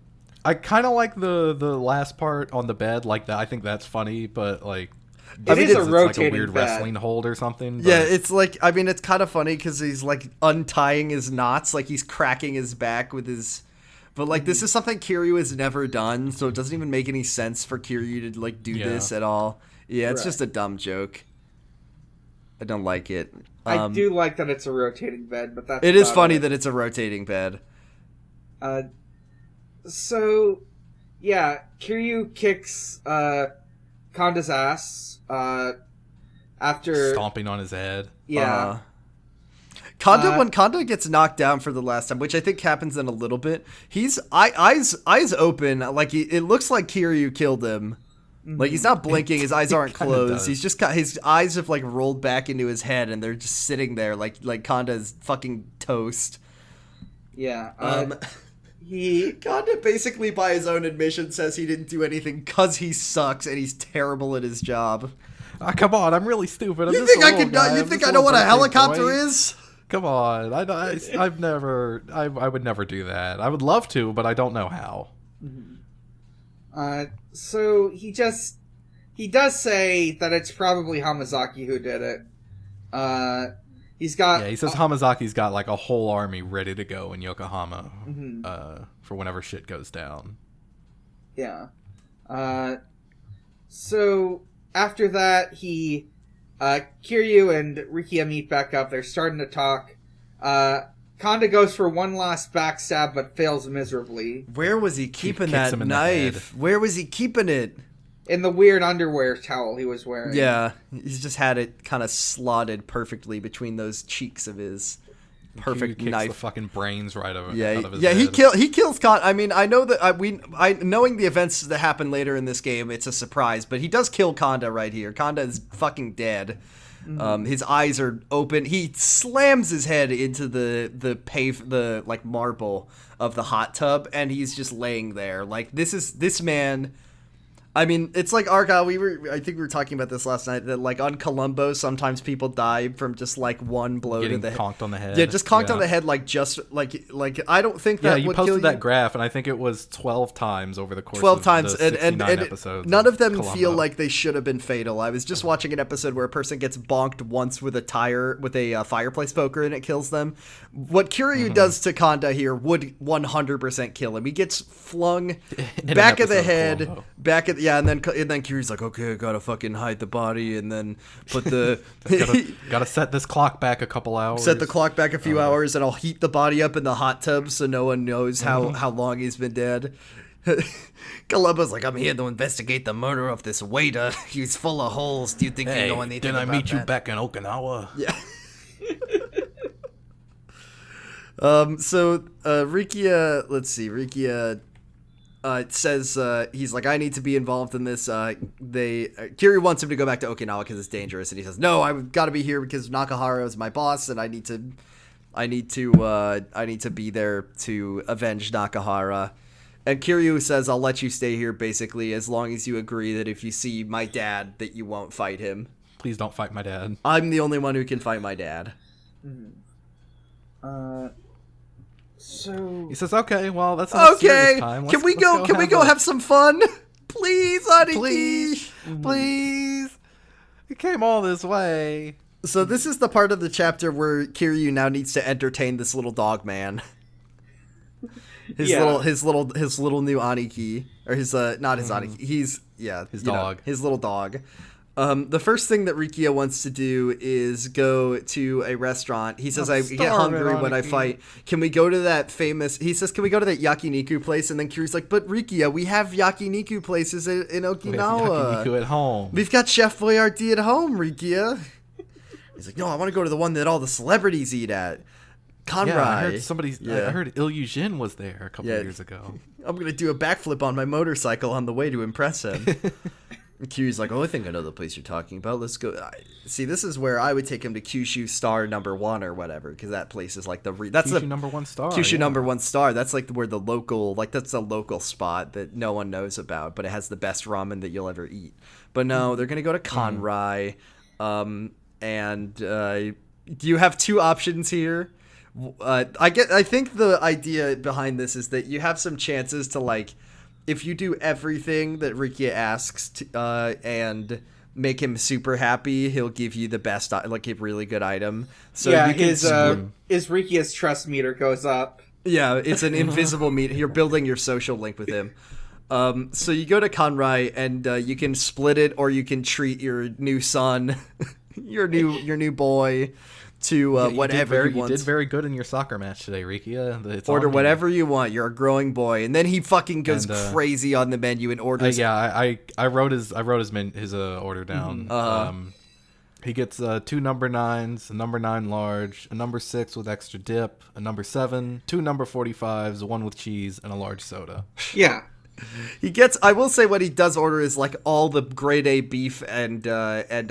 A: I kind of like the last part on the bed, like that. I think that's funny, but like
C: It is a
A: it's
C: rotating
A: like a weird
C: bed.
A: wrestling hold or something.
B: Yeah,
A: but-
B: it's like, I mean, it's kind of funny because he's like untying his knots, like he's cracking his back with his. But like, this is something Kiryu has never done, so it doesn't even make any sense for Kiryu to like do
A: Yeah.
B: this at all. Yeah, it's
C: Right.
B: just a dumb joke. I don't like it.
C: I do like that it's a rotating bed, but that's
B: It is
C: about
B: funny
C: it.
B: that it's a rotating bed.
C: So, yeah, Kiryu kicks Kanda's ass after...
A: stomping on his head.
C: Yeah.
B: When Kanda gets knocked down for the last time, which I think happens in a little bit, he's eyes open, like it looks like Kiryu killed him. Like he's not blinking, his eyes aren't
A: kinda
B: closed.
A: does.
B: He's just got his eyes have like rolled back into his head, and they're just sitting there like Kanda's fucking toast.
C: Yeah.
B: Kanda basically, by his own admission, says he didn't do anything because he sucks and he's terrible at his job.
A: Come on, I'm really stupid. I'm
B: You
A: just
B: think
A: a
B: I
A: little
B: could?
A: guy.
B: You
A: I'm
B: think
A: just
B: I
A: a
B: know
A: little
B: what a
A: birthday
B: helicopter
A: boy.
B: is?
A: Come on, I would never do that. I would love to, but I don't know how.
C: So he does say that it's probably Hamazaki who did it. He says
A: Hamazaki's got like a whole army ready to go in Yokohama for whenever shit goes down.
C: Yeah. So after that, Kiryu and Rikiya meet back up. They're starting to talk. Kanda goes for one last backstab, but fails miserably.
B: Where was he keeping that knife? Where was he keeping it?
C: In the weird underwear towel he was wearing.
B: Yeah, he's just had it kind of slotted perfectly between those cheeks of his perfect
A: kicks
B: knife.
A: The fucking brains right out of his
B: yeah.
A: head.
B: He kills Kanda. I mean, I know that knowing the events that happen later in this game, it's a surprise, but he does kill Kanda right here. Kanda is fucking dead. His eyes are open. He slams his head into the like marble of the hot tub, and he's just laying there. Like this man. I mean, it's like Argyle. I think we were talking about this last night. That like on Columbo, sometimes people die from just like one blow
A: Getting
B: to the head.
A: Conked on the head.
B: Yeah, just conked on the head. Like I don't think that.
A: Yeah, you posted that graph, and I think it was 12 times over the course.
B: 12
A: of
B: times,
A: the 69
B: and
A: episodes.
B: None of them
A: Columbo.
B: feel like they should have been fatal. I was just watching an episode where a person gets bonked once with a fireplace poker, and it kills them. What Kiryu does to Kanda here would 100% kill him. He gets flung back of the head, and then Kiryu's like, okay, I gotta fucking hide the body, and then put the
A: gotta set this clock back a couple hours.
B: Set the clock back a few hours, and I'll heat the body up in the hot tub so no one knows how long he's been dead. Columbo's like, I'm here to investigate the murder of this waiter. He's full of holes. Do you think you know anything about that?
A: Didn't I meet you back in Okinawa?
B: Yeah. So Rikiya, let's see, Rikiya says he's like, I need to be involved in this. Kiryu wants him to go back to Okinawa because it's dangerous, and he says, no, I've got to be here because Nakahara is my boss, and I need to be there to avenge Nakahara. And Kiryu says, I'll let you stay here basically as long as you agree that if you see my dad that you won't fight him.
A: Please don't fight my dad.
B: I'm the only one who can fight my dad.
C: So
A: he says, okay, well, that's not serious time.
B: Can we go have some fun? Please, Aniki.
A: Please. We came all this way.
B: So this is the part of the chapter where Kiryu now needs to entertain this little dog man. His little new Aniki, or his not his Aniki. His
A: dog.
B: His little dog. The first thing that Rikiya wants to do is go to a restaurant. He says, I get hungry when I fight. Can we go to that famous... He says, can we go to that yakiniku place? And then Kiryu's like, but Rikiya, we have yakiniku places in Okinawa.
A: We have yakiniku at home.
B: We've got Chef Boyardee at home, Rikiya. He's like, no, I want to go to the one that all the celebrities eat at. Conrai.
A: Yeah, I heard Ilyu Jin was there a couple years ago.
B: I'm going to do a backflip on my motorcycle on the way to impress him. And Kiryu's like, oh, I think I know the place you're talking about. Let's go. See, this is where I would take him to Kyushu Star #1 or whatever, because that place is like that's
A: Kyushu #1 star.
B: Kyushu #1 star. That's like where the local, that's a local spot that no one knows about, but it has the best ramen that you'll ever eat. But no, they're gonna go to Conrai, and you have two options here. I think the idea behind this is that you have some chances to, like, if you do everything that Rikiya asks and make him super happy, he'll give you the best, like, a really good item. So
C: yeah,
B: you can
C: his Rikiya's trust meter goes up.
B: Yeah, it's an invisible meter. You're building your social link with him. So you go to Conrai and you can split it, or you can treat your new son, your new boy, to whatever he wants.
A: You did very good in your soccer match today, Rikiya.
B: Order whatever you want. You're a growing boy, and then he fucking goes crazy on the menu and orders.
A: I wrote his order down. He gets 2 number 9s, a number 9 large, a number 6 with extra dip, a number 7, 2 number 45s, 1 with cheese, and a large soda.
C: Yeah.
B: He gets. I will say what he does order is like all the grade A beef and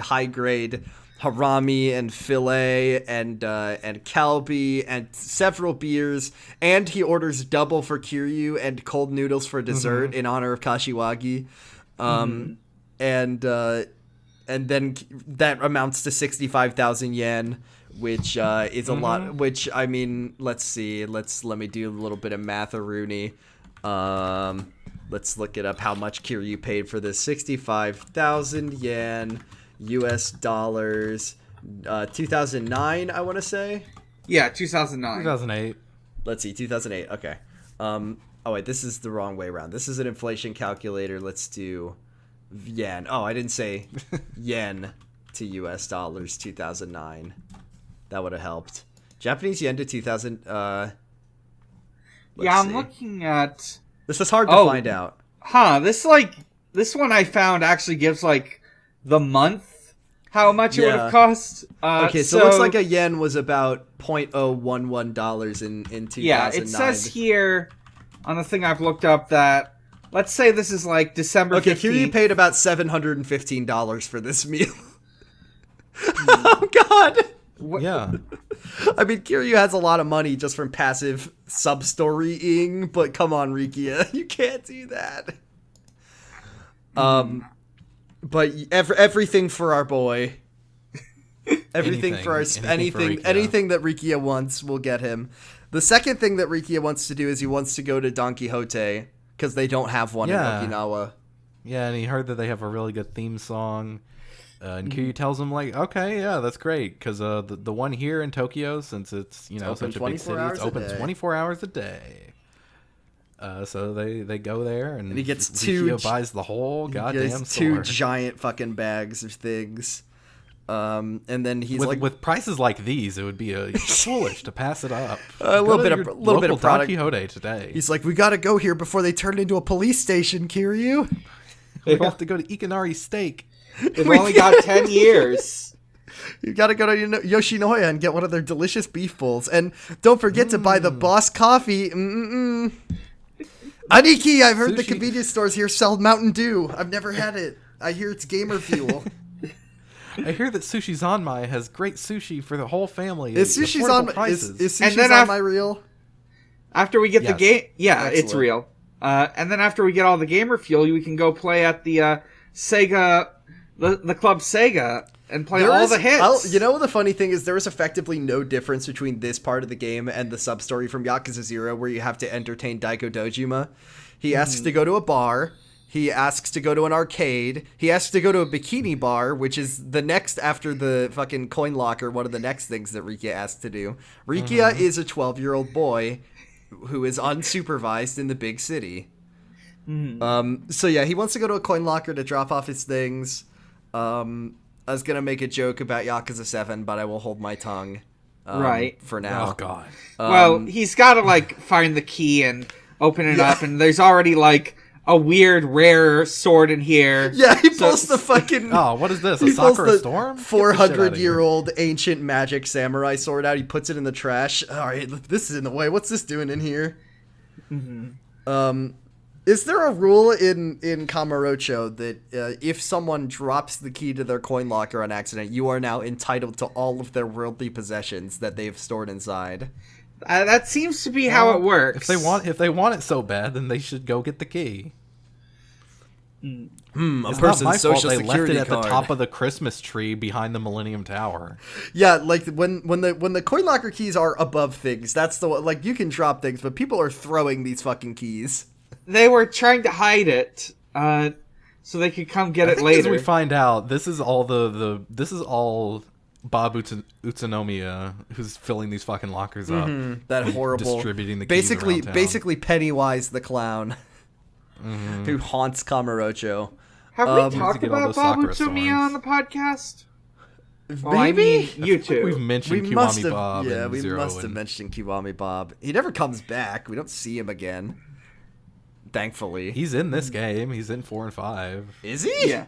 B: high grade harami and filet and kalbi and several beers, and he orders double for Kiryu and cold noodles for dessert in honor of Kashiwagi, and then that amounts to 65,000 yen, which is a lot. Which, I mean, let's see. Let me do a little bit of matharoonie. Let's look it up. How much Kiryu paid for this? 65,000 yen, US dollars, 2009. I want to say.
C: Yeah, 2009.
A: 2008.
B: Let's see, 2008. Okay. Oh wait, this is the wrong way around. This is an inflation calculator. Let's do yen. Oh, I didn't say yen to US dollars 2009. That would have helped. Japanese yen to 2000.
C: Yeah, I'm looking at.
B: This was hard to find out.
C: This one I found actually gives like the month how much it would have cost.
B: Okay, so it looks like a yen was about $0.011 in 2009.
C: Yeah, it says here on the thing I've looked up that, let's say this is like December 15th.
B: Okay, here you paid about $715 for this meal. Oh, God.
A: Yeah.
B: I mean, Kiryu has a lot of money just from passive sub-storying, but come on, Rikia, you can't do that. But everything for our boy. Everything for our anything that Rikia wants, we'll get him. The second thing that Rikia wants to do is he wants to go to Don Quixote because they don't have one in Okinawa.
A: Yeah, and he heard that they have a really good theme song. And Kiryu tells him, like, okay, yeah, that's great, because the one here in Tokyo, since it's, such a big city, it's open 24 hours a day. So they go there, and
B: he gets
A: Rikia buys the whole goddamn
B: two
A: store.
B: giant fucking bags of things. And then he's
A: with prices like these, it would be foolish to pass it up.
B: A little bit of product.
A: Don Quixote today.
B: He's like, we got to go here before they turn into a police station, Kiryu.
A: We have to go to Ikanari Steak.
C: They've only got 10 years.
B: You got to go to Yoshinoya and get one of their delicious beef bowls, and don't forget to buy the Boss coffee. Aniki, I've heard the convenience stores here sell Mountain Dew. I've never had it. I hear it's gamer fuel.
A: I hear that Sushi Zanmai has great sushi for the whole family.
B: Is Sushi Zanmai real?
C: After we get the game, it's real. And then after we get all the gamer fuel, we can go play at the Sega, the Club Sega, and play all the hits.
B: You know, the funny thing is there is effectively no difference between this part of the game and the sub-story from Yakuza 0 where you have to entertain Daiko Dojima. He asks to go to a bar. He asks to go to an arcade. He asks to go to a bikini bar, which is the next after the fucking coin locker, one of the next things that Rikia asks to do. Rikia is a 12-year-old boy who is unsupervised in the big city. So yeah, he wants to go to a coin locker to drop off his things. I was going to make a joke about Yakuza 7, but I will hold my tongue for now.
A: Oh, God.
C: Well, he's got to, like, find the key and open it up, and there's already, like, a weird, rare sword in here.
B: Yeah, he pulls the fucking...
A: Oh, what is this? A Sakura Storm?
B: 400-year-old ancient magic samurai sword out. He puts it in the trash. All right, this is in the way. What's this doing in here? Is there a rule in Kamurocho that if someone drops the key to their coin locker on accident, you are now entitled to all of their worldly possessions that they've stored inside?
C: That seems to be how it works.
A: If they want it so bad, then they should go get the key.
B: A
A: It's
B: person's
A: not my fault
B: social
A: they
B: security
A: left it at
B: card.
A: the top of the Christmas tree behind the Millennium Tower.
B: Yeah, like when the coin locker keys are above things, that's the like you can drop things, but people are throwing these fucking keys.
C: They were trying to hide it, so they could come get it later.
A: As we find out, this is all this is all Bob Utsunomiya who's filling these fucking lockers up.
B: That horrible
A: distributing the keys around town.
B: Basically Pennywise the clown who haunts Kamurocho.
C: Have we talked about Bob
A: Sakura
C: Utsunomiya on the podcast? Well,
B: Maybe?
C: I mean, you two.
A: We've mentioned Kiwami Bob.
B: Yeah,
A: and
B: we
A: Zero
B: must have
A: and-
B: mentioned Kiwami Bob. He never comes back. We don't see him again. Thankfully.
A: He's in this game. He's in 4 and 5.
B: Is he?
C: Yeah.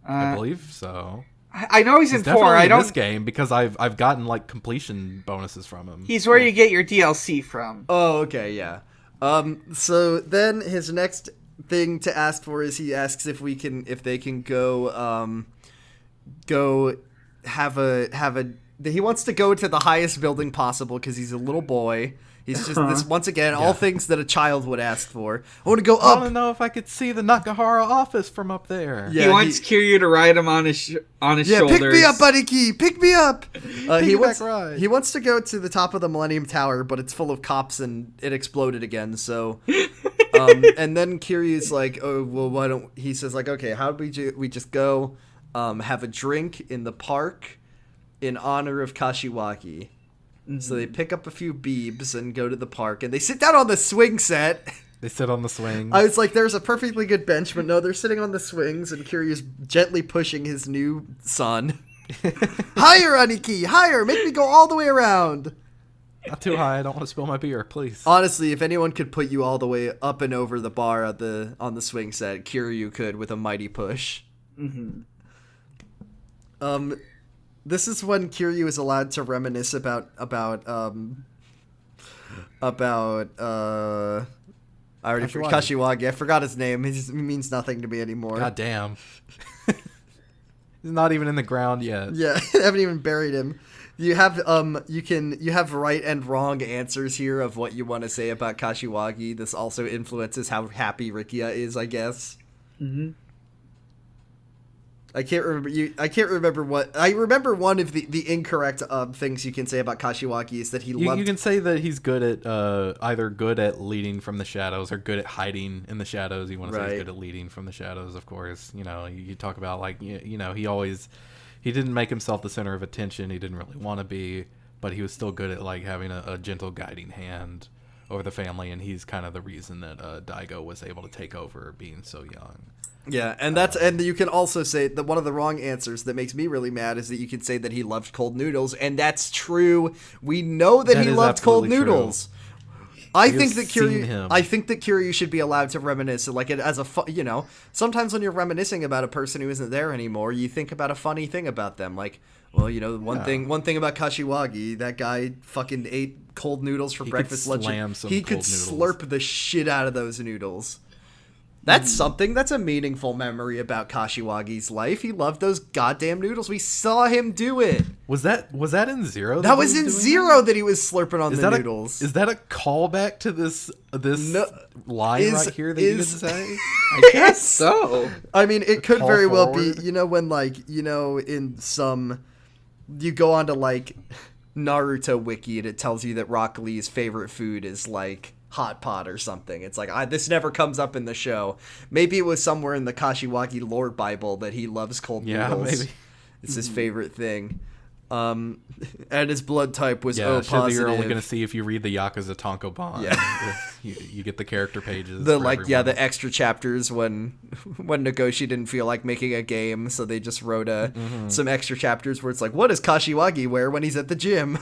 A: I believe so.
C: I know he's in 4.
A: Definitely
C: I
A: in
C: don't.
A: this game because I've gotten like completion bonuses from him.
C: He's where you get your DLC from.
B: Oh, okay, yeah. So then his next thing to ask for is he asks if they can go have a he wants to go to the highest building possible because he's a little boy. He's just this once again, all things that a child would ask for. I want to go
A: I want
B: up.
A: to know if I could see the Nakahara office from up there.
B: Yeah,
C: he wants Kiryu to ride him on his shoulders.
B: pick me up, Buddy Key. Pick me up. He
A: ride.
B: wants to go to the top of the Millennium Tower, but it's full of cops and it exploded again. So, and then Kiryu's like, oh well, why don't he says like, okay, how do we just go, have a drink in the park, in honor of Kashiwagi. So they pick up a few beebs and go to the park, and they sit down on the swing set.
A: They sit on the swings.
B: I was like, there's a perfectly good bench, but no, they're sitting on the swings, and Kiryu's gently pushing his new son. Higher, Aniki! Higher! Make me go all the way around!
A: Not too high. I don't want to spill my beer, please.
B: Honestly, if anyone could put you all the way up and over the bar on the swing set, Kiryu could with a mighty push. This is when Kiryu is allowed to reminisce about I already forgot Kashiwagi. I forgot his name. He means nothing to me anymore.
A: God damn. He's not even in the ground yet.
B: Yeah, I haven't even buried him. You have you have right and wrong answers here of what you want to say about Kashiwagi. This also influences how happy Rikia is, I guess. I can't remember what. I remember one of the incorrect things you can say about Kashiwagi is that you
A: can say that he's good at either good at leading from the shadows or good at hiding in the shadows. You want to say he's good at leading from the shadows, of course. You know, you talk about like you know he didn't make himself the center of attention. He didn't really want to be, but he was still good at like having a gentle guiding hand over the family, and he's kind of the reason that Daigo was able to take over being so young.
B: Yeah, and and you can also say that one of the wrong answers that makes me really mad is that you can say that he loved cold noodles, and that's true. We know that he loved cold noodles. I think that Kiryu should be allowed to reminisce, like it as a sometimes when you're reminiscing about a person who isn't there anymore, you think about a funny thing about them, like, well, one thing about Kashiwagi, that guy fucking ate cold noodles for breakfast, lunch. He could slurp the shit out of those noodles. That's something. That's a meaningful memory about Kashiwagi's life. He loved those goddamn noodles. We saw him do it.
A: Was that in Zero?
B: That was in Zero that he was slurping on the noodles.
A: Is that a callback to this line right here that you didn't say?
C: I guess so.
B: I mean, it could very well be. When in some, you go onto like Naruto wiki and it tells you that Rock Lee's favorite food is like hot pot or something. It's like, this never comes up in the show. Maybe it was somewhere in the Kashiwagi lore Bible that he loves cold noodles. Yeah, maybe. It's his favorite thing. And his blood type was O positive.
A: You're only going to see if you read the Yakuza Tankobon. Yeah. you get the character pages.
B: The extra chapters when Nagoshi didn't feel like making a game, so they just wrote some extra chapters where it's like, what does Kashiwagi wear when he's at the gym?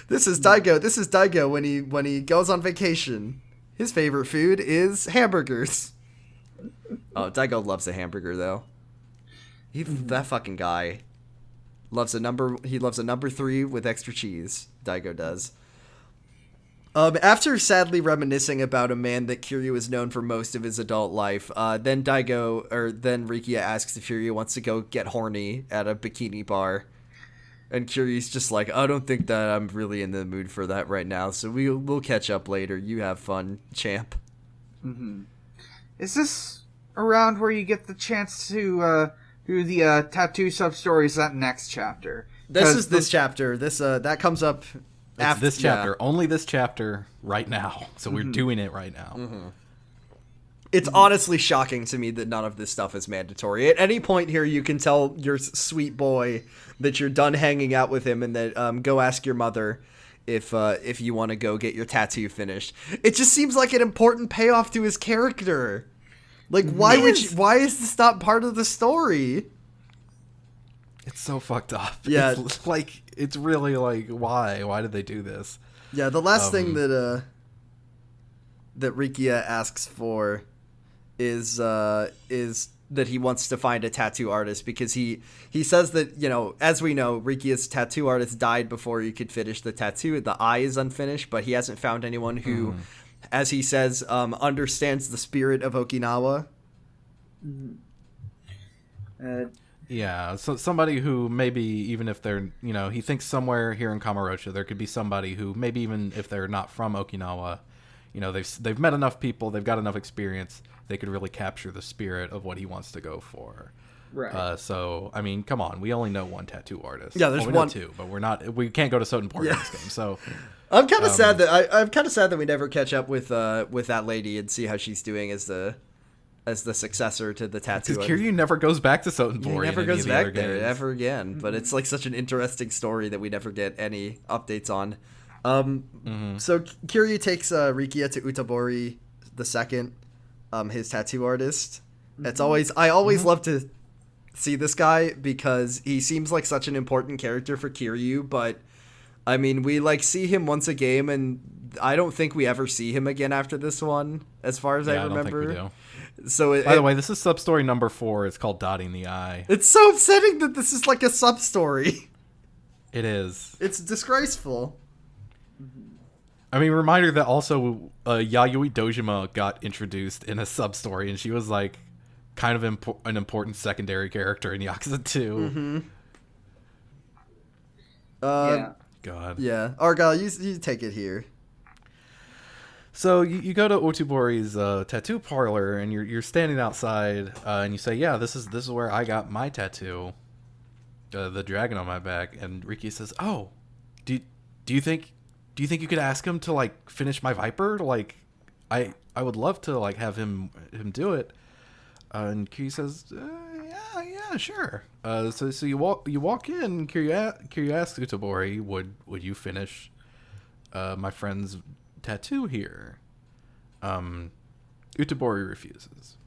B: This is Daigo when he goes on vacation. His favorite food is hamburgers. Oh, Daigo loves a hamburger though. That fucking guy loves a number 3 with extra cheese. Daigo does. After sadly reminiscing about a man that Kiryu has known for most of his adult life, then Rikia asks if Kiryu wants to go get horny at a bikini bar. And Kiryu's just like, I don't think that I'm really in the mood for that right now, so we'll catch up later. You have fun, champ.
C: Is this around where you get the chance to do the tattoo sub-story? Is that next chapter?
B: This chapter. That comes up after
A: this chapter. Yeah. Only this chapter right now. So we're doing it right now.
B: It's honestly shocking to me that none of this stuff is mandatory. At any point here, you can tell your sweet boy that you're done hanging out with him and that go ask your mother if you want to go get your tattoo finished. It just seems like an important payoff to his character. Like, why is this not part of the story?
A: It's so fucked up.
B: Yeah.
A: It's really like, why? Why did they do this?
B: Yeah, the last thing that Rikia asks for is that he wants to find a tattoo artist because he says that, as we know, Rikia's tattoo artist died before he could finish the tattoo. The eye is unfinished, but he hasn't found anyone who, as he says, understands the spirit of Okinawa.
A: Yeah, so somebody who maybe even if they're, he thinks somewhere here in Kamurocho there could be somebody who maybe even if they're not from Okinawa, they've met enough people, they've got enough experience, they could really capture the spirit of what he wants to go for.
C: Right.
A: So I mean, come on, we only know one tattoo artist.
B: Yeah, there's
A: we
B: one.
A: Know two, but we can't go to Sotenport in this game. So
B: I'm kind of sad that I'm kind of sad that we never catch up with that lady and see how she's doing as the successor to the tattoo.
A: Because Kiryu never goes back to Sotenport.
B: He never goes
A: the
B: back
A: other
B: there
A: games.
B: ever again. But it's like such an interesting story that we never get any updates on. So Kiryu takes Rikia to Utabori II, his tattoo artist. It's I always love to see this guy because he seems like such an important character for Kiryu, but I mean, we like see him once a game and I don't think we ever see him again after this one, as far as I remember.
A: I don't think we do.
B: So
A: by the way, this is sub-story number 4. It's called Dotting the I.
B: It's so upsetting that this is like a sub-story.
A: It is.
B: It's disgraceful.
A: I mean, reminder that also Yayoi Dojima got introduced in a sub-story, and she was like kind of an important secondary character in Yakuza 2.
B: Mm-hmm.
C: Yeah.
A: God.
B: Yeah. Argyle, you take it here.
A: So you go to Otubori's tattoo parlor, and you're standing outside, and you say, "Yeah, this is where I got my tattoo, the dragon on my back." And Riki says, "Oh, do you think you could ask him to like finish my viper? Like, I would love to like have him do it." And Kiryu says, "Yeah, sure." So you walk in. Kiryu asks Utobori, "Would you finish my friend's tattoo here?" Utobori refuses,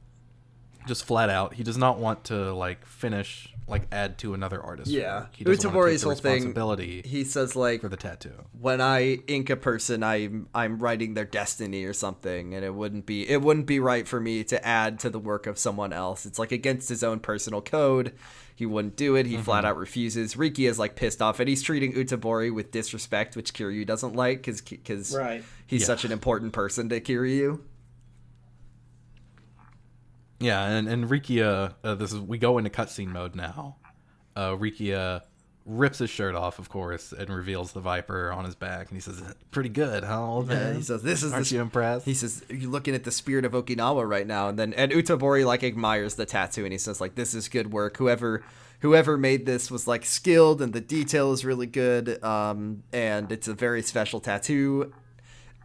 A: just flat out. He does not want to like finish, like add to another artist's work. He doesn't want to take the responsibility.
B: He says like,
A: for the tattoo,
B: when I ink a person, I'm writing their destiny or something, and it wouldn't be right for me to add to the work of someone else. It's like against his own personal code. He wouldn't do it. He flat out refuses. Riki is like pissed off, and he's treating Utobori with disrespect, which Kiryu doesn't like because he's such an important person to Kiryu.
A: Yeah, and Rikia, we go into cutscene mode now. Rikia rips his shirt off, of course, and reveals the viper on his back, and he says, "Pretty good, huh, old man?"
B: He says,
A: Aren't you impressed?"
B: He says, "You're looking at the spirit of Okinawa right now." And Utobori like admires the tattoo, and he says like, "This is good work. Whoever made this was like skilled, and the detail is really good. And it's a very special tattoo.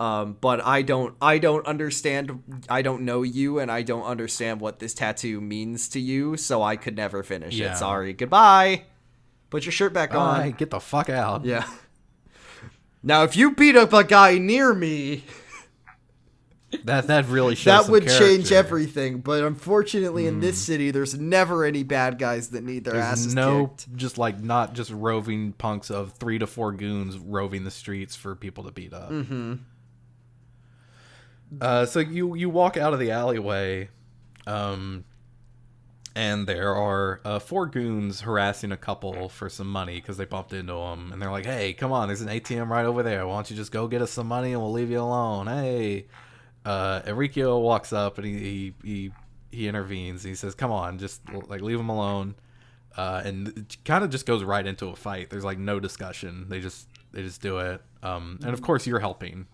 B: But I don't understand. I don't know you, and I don't understand what this tattoo means to you. So I could never finish it. Sorry. Goodbye. Put your shirt back on.
A: Get the fuck out."
B: Yeah. Now, if you beat up a guy near me,
A: that really shows
B: that
A: some
B: would
A: character.
B: change everything. But unfortunately, in this city, there's never any bad guys that need their asses kicked.
A: Just like not just roving punks of 3 to 4 goons roving the streets for people to beat up.
B: Mm-hmm.
A: So you walk out of the alleyway, and there are 4 goons harassing a couple for some money because they bumped into them, and they're like, "Hey, come on, there's an ATM right over there. Why don't you just go get us some money and we'll leave you alone? Hey." Enrico walks up and he intervenes. He says, "Come on, just like leave him alone," and it kind of just goes right into a fight. There's like no discussion. They just do it. And of course you're helping.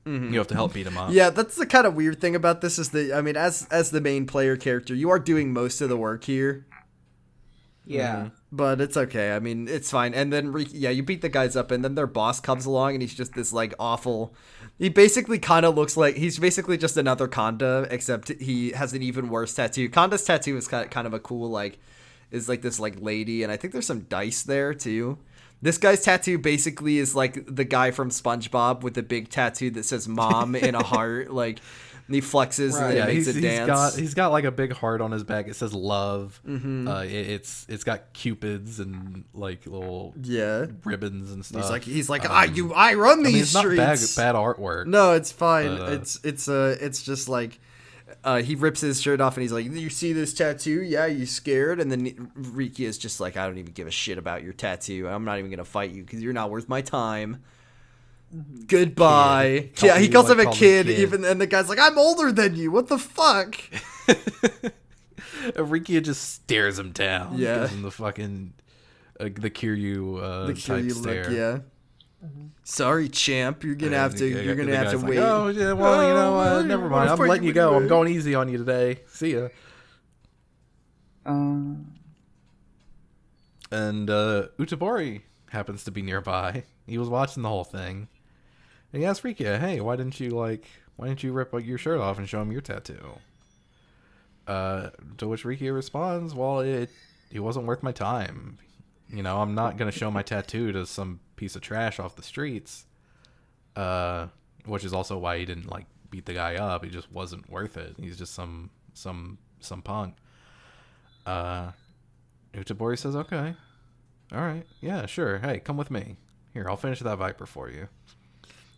A: You have to help beat him up.
B: Yeah, that's the kind of weird thing about this is that, I mean, as the main player character, you are doing most of the work here.
C: Yeah.
B: But it's okay. I mean, it's fine. And then, you beat the guys up, and then their boss comes along, and he's just this, like, awful... He basically kind of looks like... He's basically just another Kanda, except he has an even worse tattoo. Kanda's tattoo is kind of a cool, like... Is, like, this, like, lady, and I think there's some dice there, too. This guy's tattoo basically is like the guy from SpongeBob with the big tattoo that says "Mom" in a heart. Like, and he flexes and then he makes it dance.
A: He's got like a big heart on his back. It says "Love." Mm-hmm. It's got cupids and like little ribbons and stuff.
B: He's like I run these streets.
A: It's not bad artwork.
B: No, it's fine. But, it's just like. He rips his shirt off and he's like, "You see this tattoo? Yeah, you scared?" And then Riki is just like, "I don't even give a shit about your tattoo. I'm not even going to fight you because you're not worth my time. Goodbye." Yeah, he calls him a kid. And the guy's like, "I'm older than you. What the fuck?"
A: Rikia just stares him down.
B: Yeah.
A: Gives him the fucking the Kiryu type stare.
B: Yeah. Sorry, champ. You're gonna have to.
A: The
B: You're gonna have to
A: guy's like,
B: wait.
A: oh yeah, well never mind. I'm letting you go. I'm going easy on you today. See ya. And Utabori happens to be nearby. He was watching the whole thing. And he asked Rikia, "Hey, why didn't you rip your shirt off and show him your tattoo?" To which Rikia responds, "Well, it wasn't worth my time. You know, I'm not gonna show my tattoo to some piece of trash off the streets." Which is also why he didn't like beat the guy up. He just wasn't worth it. He's just some punk. Utabori says, "Okay, all right, yeah, sure. Hey, come with me. Here, I'll finish that Viper for you."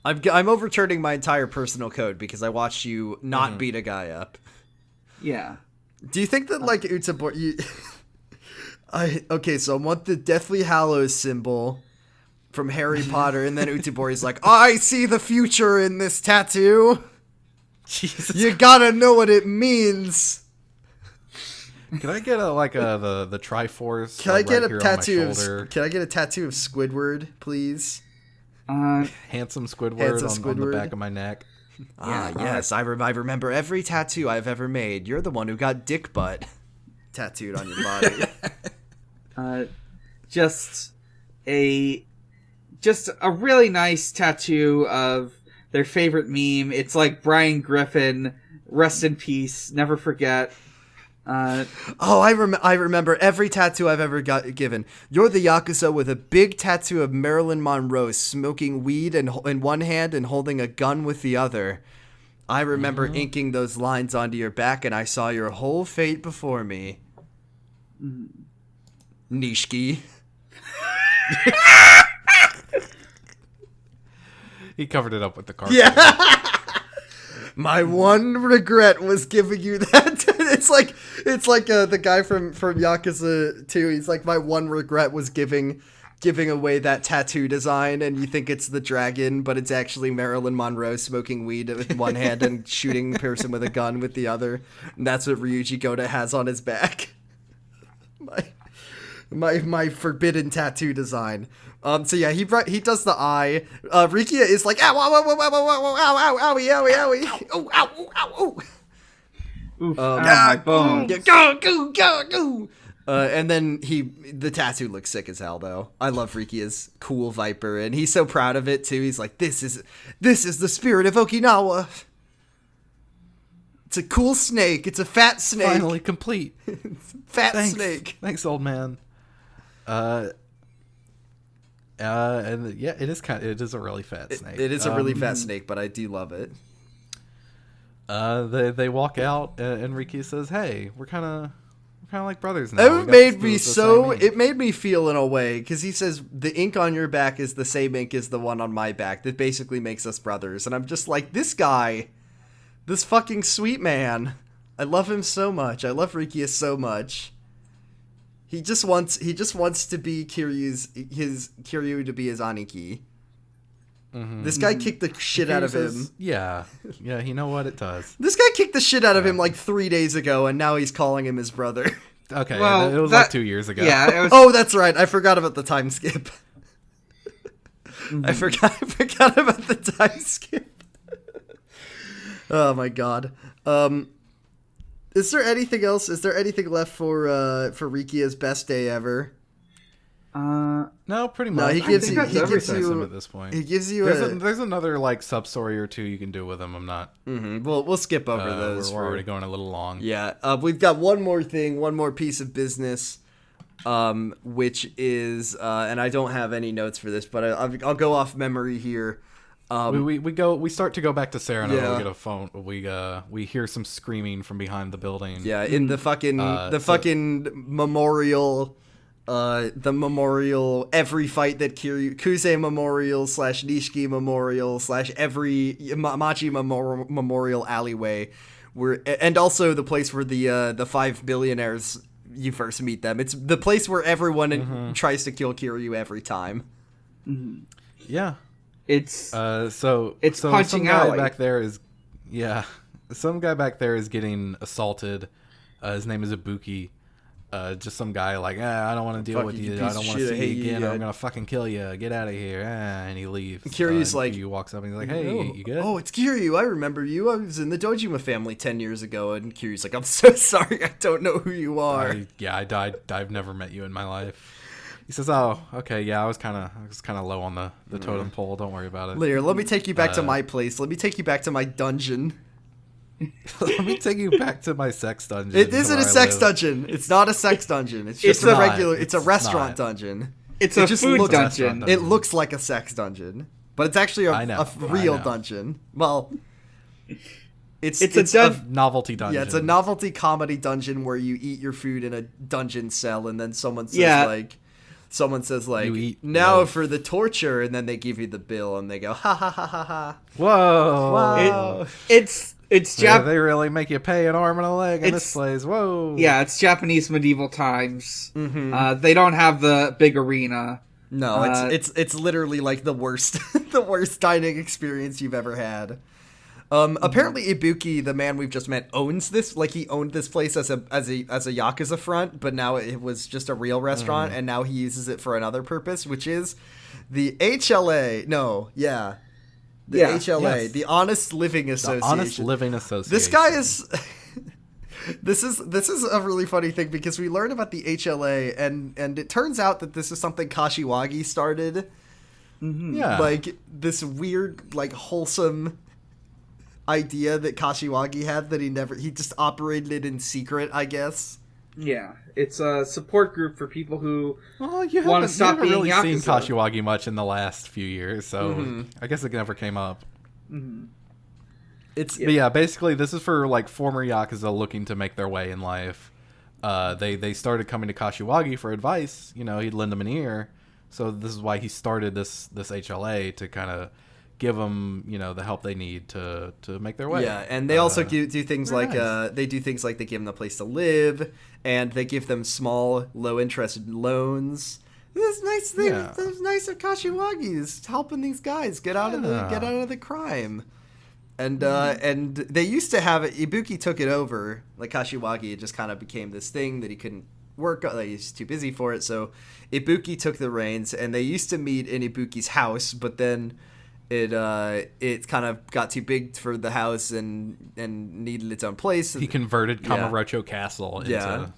B: I'm overturning my entire personal code because I watched you not beat a guy up.
C: Yeah.
B: Do you think that like Utabori? So I want the Deathly Hallows symbol from Harry Potter, and then Utabori's like, "I see the future in this tattoo.
A: Jesus,
B: you gotta know what it means."
A: Can I get the Triforce?
B: Can I get
A: right
B: a
A: here
B: tattoo
A: on my shoulder?
B: Can I get a tattoo of Squidward, please?
A: Handsome Squidward on the back of my neck.
B: Yes, I remember every tattoo I've ever made. You're the one who got dick butt tattooed on your body.
C: Just a really nice tattoo of their favorite meme. It's like Brian Griffin, rest in peace, never forget.
B: I remember every tattoo I've ever given. You're the Yakuza with a big tattoo of Marilyn Monroe smoking weed in one hand and holding a gun with the other. I remember inking those lines onto your back, and I saw your whole fate before me. Nishiki.
A: He covered it up with the card.
B: Yeah. My one regret was giving you that. It's like the guy from Yakuza 2. He's like, my one regret was giving away that tattoo design, and you think it's the dragon, but it's actually Marilyn Monroe smoking weed with one hand and shooting a person with a gun with the other. And that's what Ryuji Goda has on his back. My forbidden tattoo design. So yeah, he does the eye. Rikia is like, ow, ow, ow, ow, ow, ow, ow, ow, owie, owie, owie, oh, ow, ow, ow, ow.
C: Oof, my bones.
B: Go. And then the tattoo looks sick as hell, though. I love Rikia's cool Viper, and he's so proud of it too. He's like, this is the spirit of Okinawa. It's a cool snake. It's a fat snake.
A: Finally complete.
B: Thanks. Snake.
A: Thanks, old man. And yeah, it is a really fat snake.
B: It is a really fat snake, but I do love it.
A: They walk out, and Ricky says, "Hey, we're kind of like brothers now."
B: It made me feel in a way, because he says the ink on your back is the same ink as the one on my back. That basically makes us brothers, and I'm just like, this guy, this fucking sweet man. I love him so much. I love Rikia so much. He just wants to be Kiryu to be his Aniki. Mm-hmm. This guy kicked the shit out of him.
A: Yeah, you know what? It does.
B: This guy kicked the shit out of him like 3 days ago, and now he's calling him his brother.
A: Okay, well, it was like 2 years ago.
C: Yeah. It was...
B: Oh, that's right. I forgot about the time skip. I forgot about the time skip. Oh my god. Is there anything else? Is there anything left for Rikia's best day ever?
A: No, pretty much.
B: No, he gives you
A: at this point.
B: He gives you
A: there's another like sub story or two you can do with him. I'm not.
B: Mm-hmm. We'll skip over those.
A: We're already going a little long.
B: Yeah. We've got one more piece of business, which is and I don't have any notes for this, but I'll go off memory here.
A: We start to go back to Serena.
B: Yeah.
A: We get a phone. We hear some screaming from behind the building.
B: Yeah, in the fucking memorial. The memorial, every fight that Kuze Memorial / Nishiki Memorial / every Machi Memorial alleyway, and also the place where the 5 billionaires you first meet them. It's the place where everyone tries to kill Kiryu every time.
C: Mm-hmm.
A: Yeah,
C: it's
A: so
C: punching
A: some guy
C: alley.
A: back there is some guy back there is getting assaulted His name is Ibuki. Just some guy like, I don't want to deal
B: Fuck
A: with
B: you,
A: you.
B: piece
A: I
B: of
A: don't want to
B: shit. I
A: see
B: hate
A: you
B: you,
A: again.
B: yeah.
A: I'm gonna fucking kill you. Get out of here. And he leaves.
B: Kiryu's like,
A: Kiryu walks up and he's like, hey, you good?
B: Oh, it's Kiryu. I remember you. I was in the Dojima family 10 years ago. And Kiryu's like, I'm so sorry. I don't know who you are.
A: I died. I've never met you in my life. He says, "Oh, okay, yeah, I was kind of low on the totem pole. Don't worry about it.
B: Later, let me take you back to my place. Let me take you back to my dungeon.
A: Let me take you back to my sex dungeon.
B: It isn't a
A: where I
B: sex
A: live."
B: dungeon. It's not a sex dungeon. It's just
C: It's
B: a
C: not.
B: regular. It's a
A: It's
B: restaurant
A: not.
B: dungeon.
C: It's
B: It
C: a
B: just
C: food
B: looks-
C: dungeon.
B: It looks like a sex dungeon, but it's actually
A: I know,
B: a real
A: I know.
B: dungeon. Well, it's
C: a
A: Novelty dungeon.
B: yeah, it's a novelty comedy dungeon where you eat your food in a dungeon cell, and then someone says
C: Yeah.
A: You eat
B: now
A: loaf.
B: for the torture, and then they give you the bill, and they go ha ha ha ha ha.
A: Whoa.
B: Wow.
C: It's
A: Yeah, they really make you pay an arm and a leg in
C: It's-
A: this place. Whoa.
C: Yeah, it's Japanese medieval times.
B: Mm-hmm.
C: They don't have the big arena.
B: No, it's literally like the worst the worst dining experience you've ever had. Apparently Ibuki, the man we've just met, owns this. Like, he owned this place as a Yakuza front, but now it was just a real restaurant, and now he uses it for another purpose, which is the HLA. No, yeah. The
C: Yeah,
B: HLA,
A: yes.
B: the Honest Living
A: The
B: Association.
A: Honest Living Association.
B: This guy is this is a really funny thing, because we learn about the HLA, and it turns out that this is something Kashiwagi started.
A: Yeah.
B: Like, this weird, like, wholesome idea that Kashiwagi had that he just operated it in secret, I guess.
C: Yeah, it's a support group for people who
A: Well, you
C: wanna
A: haven't,
C: stop
A: you haven't really
C: being
A: seen
C: Yakuza.
A: Kashiwagi much in the last few years, so I guess it never came up.
B: It's
A: But yeah, basically, this is for like former Yakuza looking to make their way in life. They started coming to Kashiwagi for advice. You know, he'd lend them an ear. So this is why he started this HLA, to kind of give them, you know, the help they need to make their way.
B: Yeah, and they also do things
A: very
B: like
A: nice.
B: they do things like they give them a place to live, and they give them small, low interest loans. This nice thing.
A: Yeah.
B: It's nice of Kashiwagi is helping these guys get out of the crime. And and they used to have it. Ibuki took it over. Like, Kashiwagi, it just kind of became this thing that he couldn't work on. Like, he's too busy for it. So Ibuki took the reins, and they used to meet in Ibuki's house, but then it kind of got too big for the house and needed its own place.
A: He converted Kamurocho Castle into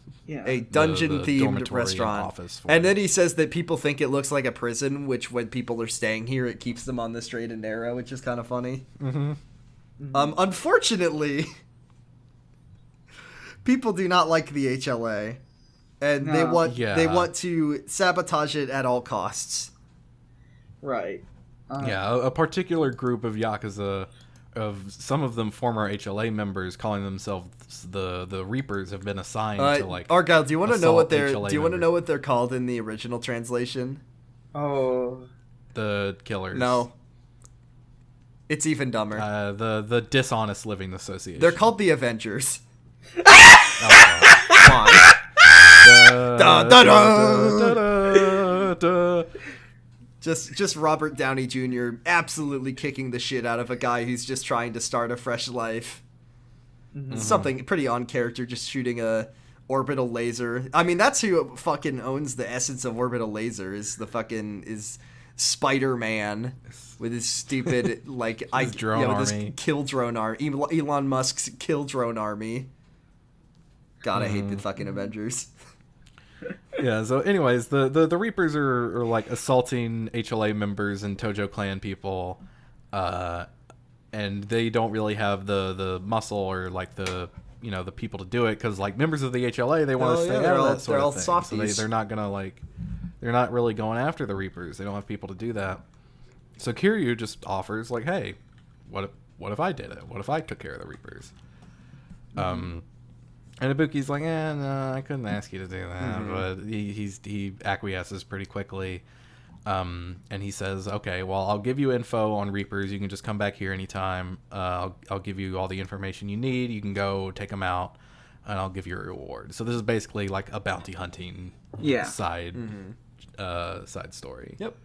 B: A dungeon themed
A: dormitory and
B: restaurant.
A: office for
B: And
A: it.
B: then he says that people think it looks like a prison, which when people are staying here, it keeps them on the straight and narrow, which is kind of funny. Unfortunately, people do not like the HLA, and they
C: No.
B: want to sabotage it at all costs.
C: right.
A: Yeah, a particular group of Yakuza, of some of them former HLA members, calling themselves the Reapers, have been assigned to like.
B: Argyle, do you want to know what
A: assault HLA
B: do you want to
A: members.
B: know what they're called in the original translation?
C: Oh,
A: The killers.
B: No. It's even dumber.
A: The Dishonest Living Association.
B: They're called the Avengers.
A: Oh,
B: Come on.
A: da,
B: da,
A: da, da.
B: Just Robert Downey Jr. absolutely kicking the shit out of a guy who's just trying to start a fresh life. Something pretty on character, just shooting a orbital laser. I mean, that's who fucking owns the essence of orbital laser, is Spider-Man with his stupid like
A: drone
B: this
A: army.
B: kill drone army. Elon Musk's kill drone army. God, I hate the fucking Avengers.
A: Yeah, so anyways, the Reapers are like assaulting HLA members and Tojo clan people, and they don't really have the muscle or like the people to do it, because like members of the HLA, they want to stay out of that sort of thing.
B: Softies.
A: So they're not gonna they're not really going after the Reapers. They don't have people to do that. So Kiryu just offers like, hey, what if I did it? What if I took care of the Reapers? And Ibuki's like, no, I couldn't ask you to do that. But he acquiesces pretty quickly. And he says, okay, well, I'll give you info on Reapers. You can just come back here anytime. I'll give you all the information you need. You can go take them out, and I'll give you a reward. So this is basically like a bounty hunting side story.
B: Yep.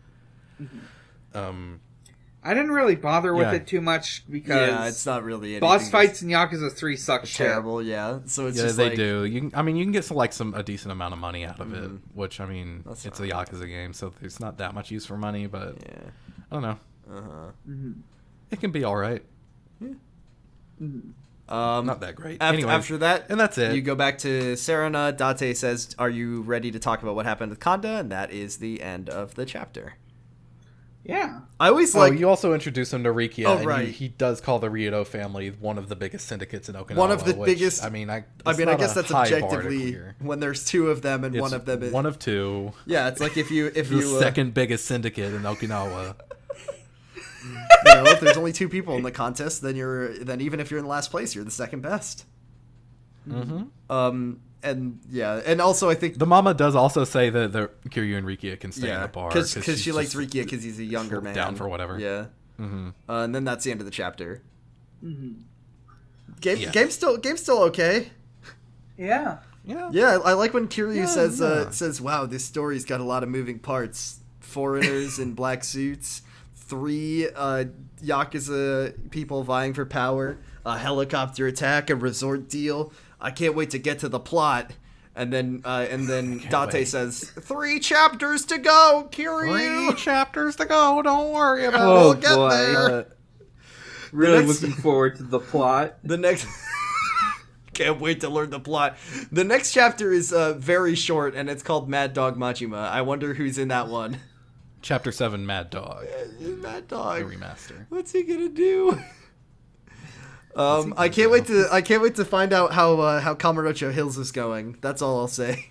C: I didn't really bother with
A: Yeah.
C: it too much because
B: Yeah, it's not really anything
C: boss fights in Yakuza 3 suck shit.
B: terrible. Yeah, so it's
A: Yeah,
B: just
A: they
B: like,
A: do. You can get a decent amount of money out of it, which I mean,
B: That's
A: it's a Yakuza game, so there's not that much use for money. But
B: Yeah.
A: I don't know.
B: Uh-huh.
A: It can be all right. Not that great. Anyways,
B: After that,
A: and that's it.
B: You go back to Serena. Date says, "Are you ready to talk about what happened with Kanda?" And that is the end of the chapter.
C: Yeah.
B: I always
A: you also introduce him to Rikia,
B: Oh,
A: and
B: right.
A: he does call the Ryoto family one of the biggest syndicates in Okinawa.
B: One of the
A: which,
B: biggest.
A: I mean, I
B: guess that's objectively when there's two of them and
A: it's
B: one of them is
A: one of two.
B: Yeah, it's like if you
A: The second biggest syndicate in Okinawa.
B: if there's only two people in the contest, then even if you're in last place, you're the second best.
A: Mm-hmm.
B: And also I think
A: The mama does also say that the Kiryu and Rikia can stay in
B: yeah,
A: the bar
B: because
A: she's
B: she likes
A: just
B: Rikia because he's a younger man,
A: down for whatever.
B: Yeah.
A: Mm-hmm.
B: And then that's the end of the chapter.
A: Yeah.
B: Game's still okay.
C: Yeah.
A: Yeah.
B: Yeah, I like when Kiryu
A: Yeah.
B: says, "Wow, this story's got a lot of moving parts. Foreigners in black suits, 3 Yakuza people vying for power, a helicopter attack, a resort deal. I can't wait to get to the plot." And then Date
A: wait.
B: says, 3 chapters to go, Kiryu.
A: 3 chapters to go. Don't worry about
C: Oh,
B: We'll get
C: boy.
B: there.
C: Really
B: next-
C: looking forward to the plot.
B: The next... Can't wait to learn the plot. The next chapter is very short, and it's called Mad Dog Majima. I wonder who's in that one.
A: Chapter 7, Mad Dog,
B: Mad
A: the
B: Dog.
A: remaster.
B: What's he gonna do? I can't wait to find out how Kamurocho Hills is going. That's all I'll say.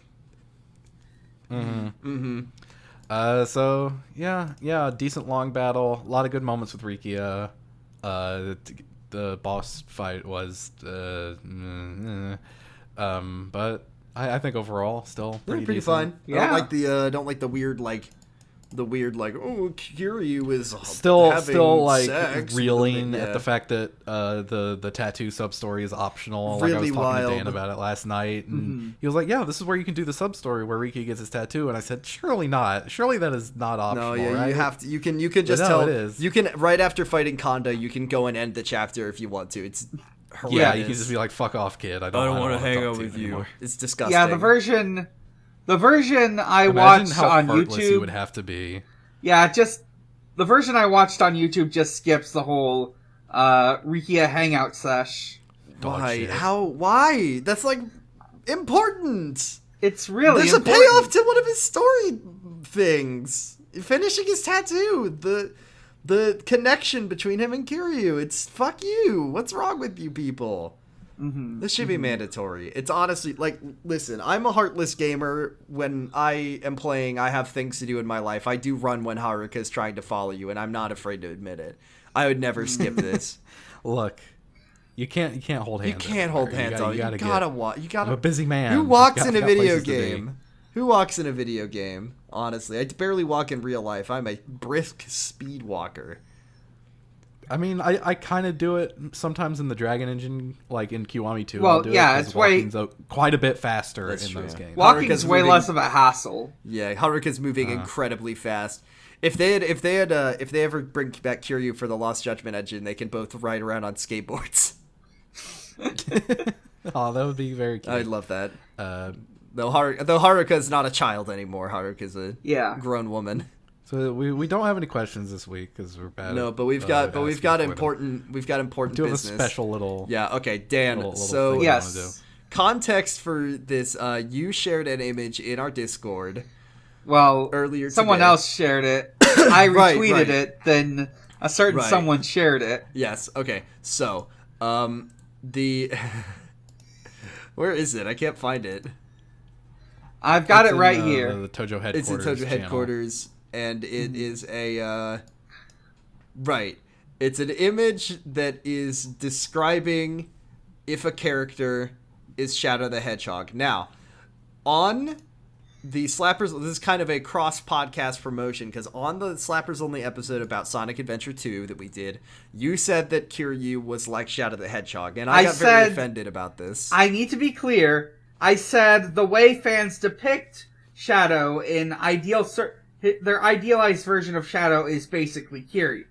A: So yeah, decent long battle. A lot of good moments with Rikia. The boss fight was, but I think overall still pretty
B: Pretty
A: decent.
B: fine.
C: Yeah.
B: I don't like the weird Kiryu is
A: Still
B: having
A: like
B: sex.
A: reeling
B: Yeah.
A: at the fact that the tattoo sub story is optional.
B: Really
A: like I was talking
B: wild.
A: to Dan about it last night, and he was like, "Yeah, this is where you can do the sub story where Riki gets his tattoo." And I said, "Surely not. Surely that is not optional."
B: No, yeah,
A: right?
B: you have to. You can just
A: no,
B: tell.
A: it is.
B: You can right after fighting Kanda, you can go and end the chapter if you want to. It's horrendous.
A: Yeah, you can just be like, "Fuck off, kid. I don't
B: wanna
A: wanna
B: hang
A: talk
B: out
A: to
B: with you.
A: anymore."
B: It's disgusting.
C: Yeah, the version I
A: Imagine
C: watched
A: how
C: on
A: heartless
C: YouTube.
A: you would have to be.
C: Yeah, just the version I watched on YouTube just skips the whole Rikia hangout sesh.
A: Dog
B: Why?
A: shit.
B: How? Why? That's like important.
C: It's really
B: There's
C: important.
B: a payoff to one of his story things. Finishing his tattoo. The connection between him and Kiryu. It's fuck you. What's wrong with you people? This should be mandatory. It's honestly like, listen, I'm a heartless gamer. When I am playing, I have things to do in my life. I do run when Haruka is trying to follow you, and I'm not afraid to admit it. I would never skip this.
A: Look, you can't hold hands.
B: You can't hold hands on. You gotta walk. You gotta.
A: I'm a busy man.
B: Who walks
A: Got
B: in a video
A: places to be.
B: game? Who walks in a video game? Honestly, I barely walk in real life. I'm a brisk speed walker.
A: I mean, I kind of do it sometimes in the Dragon Engine, like in Kiwami 2.
C: Well,
A: I'll do
C: yeah,
A: it 'cause
C: it's way-
A: walking's quite a bit faster
B: That's
A: in
B: true.
A: those games.
C: Walking's
B: Haruka's
C: way
B: moving-
C: less of a hassle.
B: Yeah, Haruka's moving incredibly fast. If they ever bring back Kiryu for the Lost Judgment engine, they can both ride around on skateboards.
A: Oh, that would be very cute.
B: I'd love that.
A: Uh,
B: Though Haruka's not a child anymore. Haruka's a
C: Yeah.
B: grown woman.
A: so we don't have any questions this week because we're bad.
B: No,
A: at,
B: but we've got
A: asking for them.
B: important
A: Do have a
B: business.
A: special little.
B: Yeah. Okay, Dan.
A: Little
B: so
A: thing we
C: Yes.
A: wanna do.
B: context for this, you shared an image in our Discord
C: Well,
B: earlier
C: someone
B: today.
C: else shared it. I
B: Right,
C: retweeted
B: right.
C: it, then a certain
B: Right.
C: someone shared it.
B: Yes. Okay. So, the where is it? I can't find it.
C: I've got
A: It's
C: it
A: in,
C: right
A: the
C: here.
A: Tojo headquarters.
B: It's in Tojo
A: channel.
B: headquarters, and it is a right. It's an image that is describing if a character is Shadow the Hedgehog. Now, on the Slappers, this is kind of a cross podcast promotion because on the Slappers Only episode about Sonic Adventure 2 that we did, you said that Kiryu was like Shadow the Hedgehog, and I got very
C: said-
B: offended about this.
C: I need to be clear. I said the way fans depict Shadow in their idealized version of Shadow is basically Kiryu.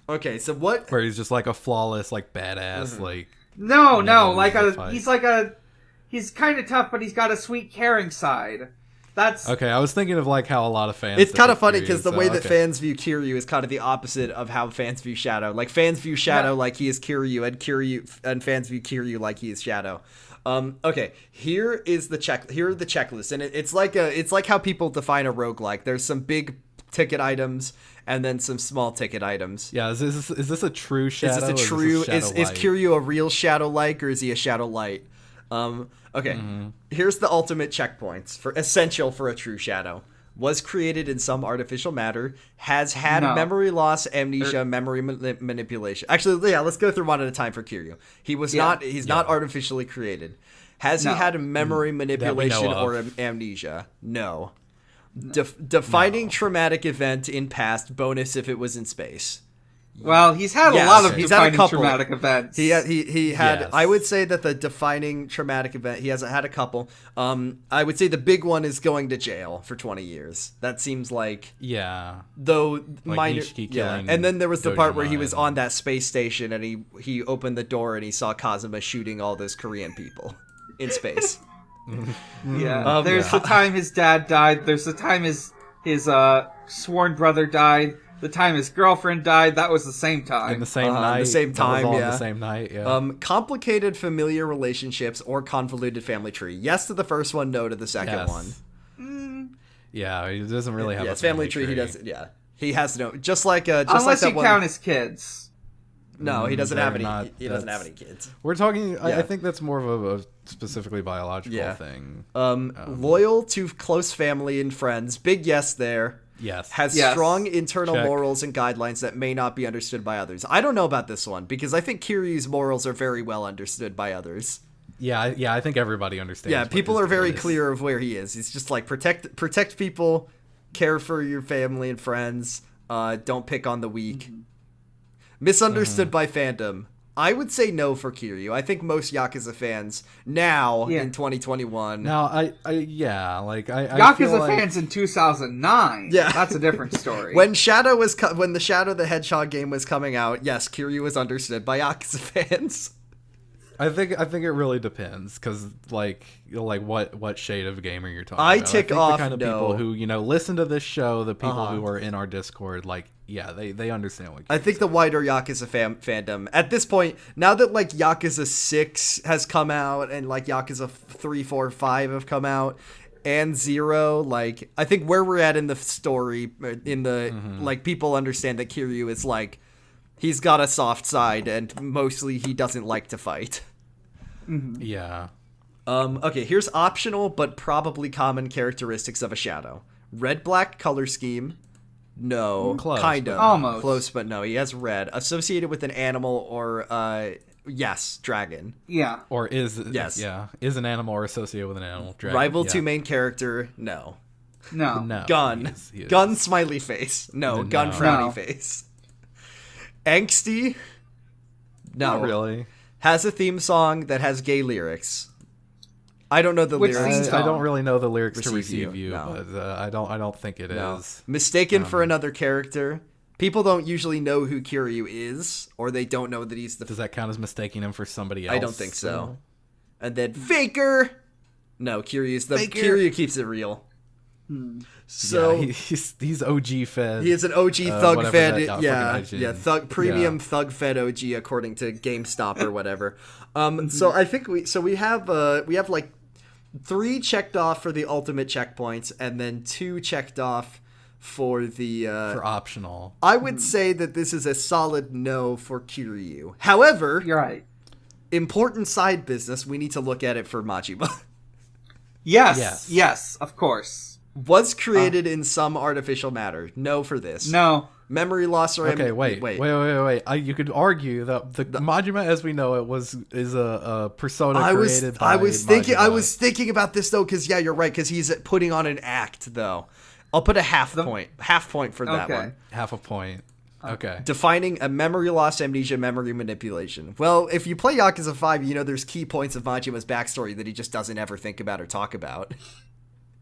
B: Okay, so what?
A: Where he's just like a flawless, like badass, like
C: No,
A: never
C: like
A: loses a fight.
C: he's kind of tough, but he's got a sweet, caring side. That's
A: Okay, I was thinking of like how a lot of fans.
B: It's kind of
A: depict
B: funny
A: Kiryu,
B: because the
A: so,
B: way that
A: okay.
B: fans view Kiryu is kind of the opposite of how fans view Shadow. Like fans view Shadow like he is Kiryu, and fans view Kiryu like he is Shadow. Okay, here is the check. Here are the checklists, and it's like how people define a roguelike. There's some big ticket items and then some small ticket items.
A: Yeah, is this a true Shadow?
B: Is this a true? Is Kiryu a real Shadow like, or is he a Shadow light? Okay, here's the ultimate checkpoints for essential for a true Shadow. Was created in some artificial matter, has had memory loss, amnesia, memory manipulation. Actually, yeah, let's go through one at a time for Kiryu. He was not, he's not artificially created. Has he had a memory manipulation or amnesia? No. Defining traumatic event in past, bonus if it was in space.
C: Well, he's had a lot of defining traumatic events.
B: He had. Yes. I would say that the defining traumatic event. He has had a couple. I would say the big one is going to jail for 20 years. That seems like though
A: like
B: minor.
A: Yeah,
B: and then there was the part where he was
A: Dojimon.
B: on that space station and he opened the door and he saw Kazuma shooting all those Korean people in space.
C: There's the time his dad died. There's the time his sworn brother died. The time his girlfriend died, that was the same time.
A: In the same night.
B: The same time,
A: that was all in the same night, yeah.
B: Complicated familiar relationships or convoluted family tree. Yes to the first one, no to the second one.
A: Yeah, he doesn't really have a
B: family tree. He doesn't. Yeah, he has no. Just like
C: unless
B: like that
C: you
B: one,
C: count his kids.
B: No, he doesn't have any. He doesn't
A: that's-
B: have any kids.
A: We're talking. I think that's more of a specifically biological thing.
B: Loyal to close family and friends. Big yes there.
A: Yes.
B: Has strong internal morals and guidelines that may not be understood by others. I don't know about this one because I think Kiryu's morals are very well understood by others.
A: Yeah, I think everybody understands.
B: Yeah,
A: what
B: people
A: his
B: are very
A: deal is.
B: clear of where he is. He's just like protect people, care for your family and friends. Don't pick on the weak. Misunderstood by fandom. I would say no for Kiryu. I think most Yakuza fans now in 2021.
A: Now, I
C: Yakuza
A: feel like,
C: fans in 2009.
B: Yeah.
C: That's a different story.
B: When the Shadow the Hedgehog game was coming out, yes, Kiryu was understood by Yakuza fans.
A: I think it really depends because like what shade of gamer you're talking
B: I
A: about.
B: tick
A: I think
B: off
A: the kind of
B: no.
A: people who listen to this show, the people who are in our Discord, they understand what.
B: I think the wider Yakuza fandom at this point, now that like Yakuza 6 has come out and like Yakuza 3, 4, 5 have come out and 0, like I think where we're at in the story in the like people understand that Kiryu is like he's got a soft side and mostly he doesn't like to fight.
A: Yeah.
B: Okay, here's optional but probably common characteristics of a Shadow. Red-black color scheme. No.
A: Close,
B: kind of.
C: almost.
B: Close, but no. He has red. Associated with an animal or, yes, dragon.
C: Yeah.
A: Or is an animal or associated with an animal? Dragon.
B: Rival to main character. No.
C: No.
B: Gun.
A: He is.
B: Gun smiley face. No. Gun frowny
C: No.
B: face. Angsty. No.
A: Not really.
B: Has a theme song that has gay lyrics. I don't know the
C: Which
B: lyrics.
C: theme
A: I
C: song?
A: don't really know the lyrics to
B: Receive
A: receive
B: You,
A: you,
B: no.
A: but I don't think it
B: No.
A: is.
B: Mistaken for another character. People don't usually know who Kiryu is, or they don't know that he's the.
A: Does that count as mistaking him for somebody else?
B: I don't think so. And then Faker. No, Kiryu keeps it real. So
A: yeah, he's OG fed.
B: he is an OG thug
A: whatever
B: fed.
A: that, fucking IGN.
B: Thug premium thug fed OG according to GameStop or whatever. So I think we have like 3 checked off for the ultimate checkpoints, and then 2 checked off for the
A: for optional.
B: I would say that this is a solid no for Kiryu. However,
C: You're right.
B: important side business, we need to look at it for Majima.
C: Yes, of course.
B: Was created in some artificial matter. No for this.
C: No.
B: Memory loss or
A: Okay, wait. You could argue that the Majima, as we know it, is a persona created by
B: I was
A: Majima.
B: thinking about this though, because you're right, because he's putting on an act though. I'll put a half point for that
C: Okay.
B: one.
A: half a point. Okay.
B: Defining a memory loss, amnesia, memory manipulation. Well, if you play Yakuza 5, you know there's key points of Majima's backstory that he just doesn't ever think about or talk about.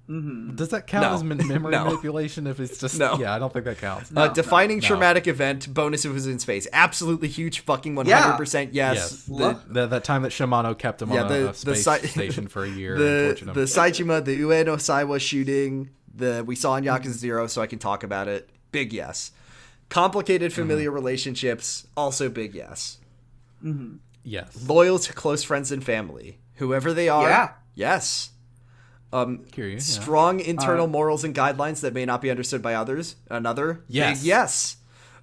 A: Does that count
B: No.
A: as memory
B: No.
A: manipulation if it's just...
B: No.
A: Yeah, I don't think that counts.
B: Defining
A: no.
B: traumatic event, bonus if it was in space. Absolutely huge, fucking 100% yes.
A: Yes. That time that Shimano kept him on a space station for a year and tortured him.
B: The Saejima, the Ueno Saiwa shooting, we saw in Yakuza 0, so I can talk about it. Big yes. Complicated familiar relationships, also big yes.
A: Yes.
B: Loyal to close friends and family. Whoever they are,
C: Yeah.
B: yes.
A: Curious, yeah.
B: Strong internal morals and guidelines that may not be understood by others. Another
A: Yes.
B: big yes.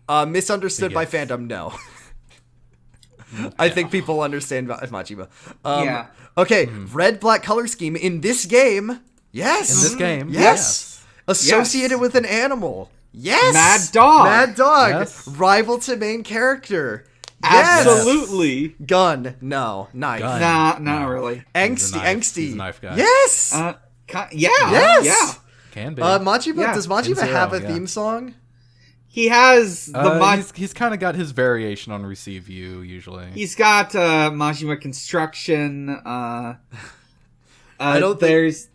B: Misunderstood
A: Big
B: by
A: yes.
B: fandom, no. I think people understand Majima.
C: Yeah.
B: Okay, red-black color scheme in this game. Yes.
A: In this game,
B: Yes. Associated with an animal. Yes.
C: Mad dog.
B: Mad dog.
A: Yes.
B: Rival to main character. Yes.
C: Absolutely.
B: Gun. No. Knife.
A: Gun.
C: Nah, not really.
B: Angsty.
A: He's a knife guy.
B: Yes.
C: Yeah.
B: Yes.
C: Yeah.
A: Can be.
B: Majima,
C: Yeah.
B: does Majima
A: In Zero,
B: have a
A: yeah.
B: theme song?
C: He has the
A: he's kind of got his variation on Receive You, usually.
C: He's got Majima Construction.
B: I don't think-
C: there's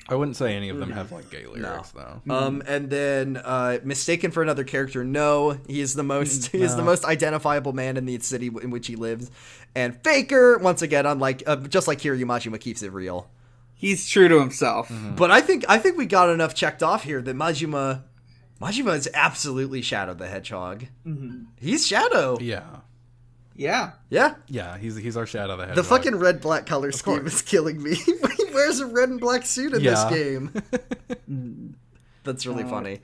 A: I wouldn't say any of them have, like, gay lyrics, though.
B: And then mistaken for another character. No, he is the most identifiable man in the city in which he lives. And Faker, once again, unlike just like Kiryu, Majima keeps it real.
C: he's true to himself.
B: But I think we got enough checked off here that Majima is absolutely Shadow the Hedgehog. He's Shadow.
A: Yeah.
C: Yeah.
B: Yeah.
A: Yeah, he's our Shadow the
B: The
A: Hedgehog.
B: fucking red-black color scheme
A: course.
B: is killing me. He wears a red and black suit in this
A: Yeah.
B: game. That's really funny.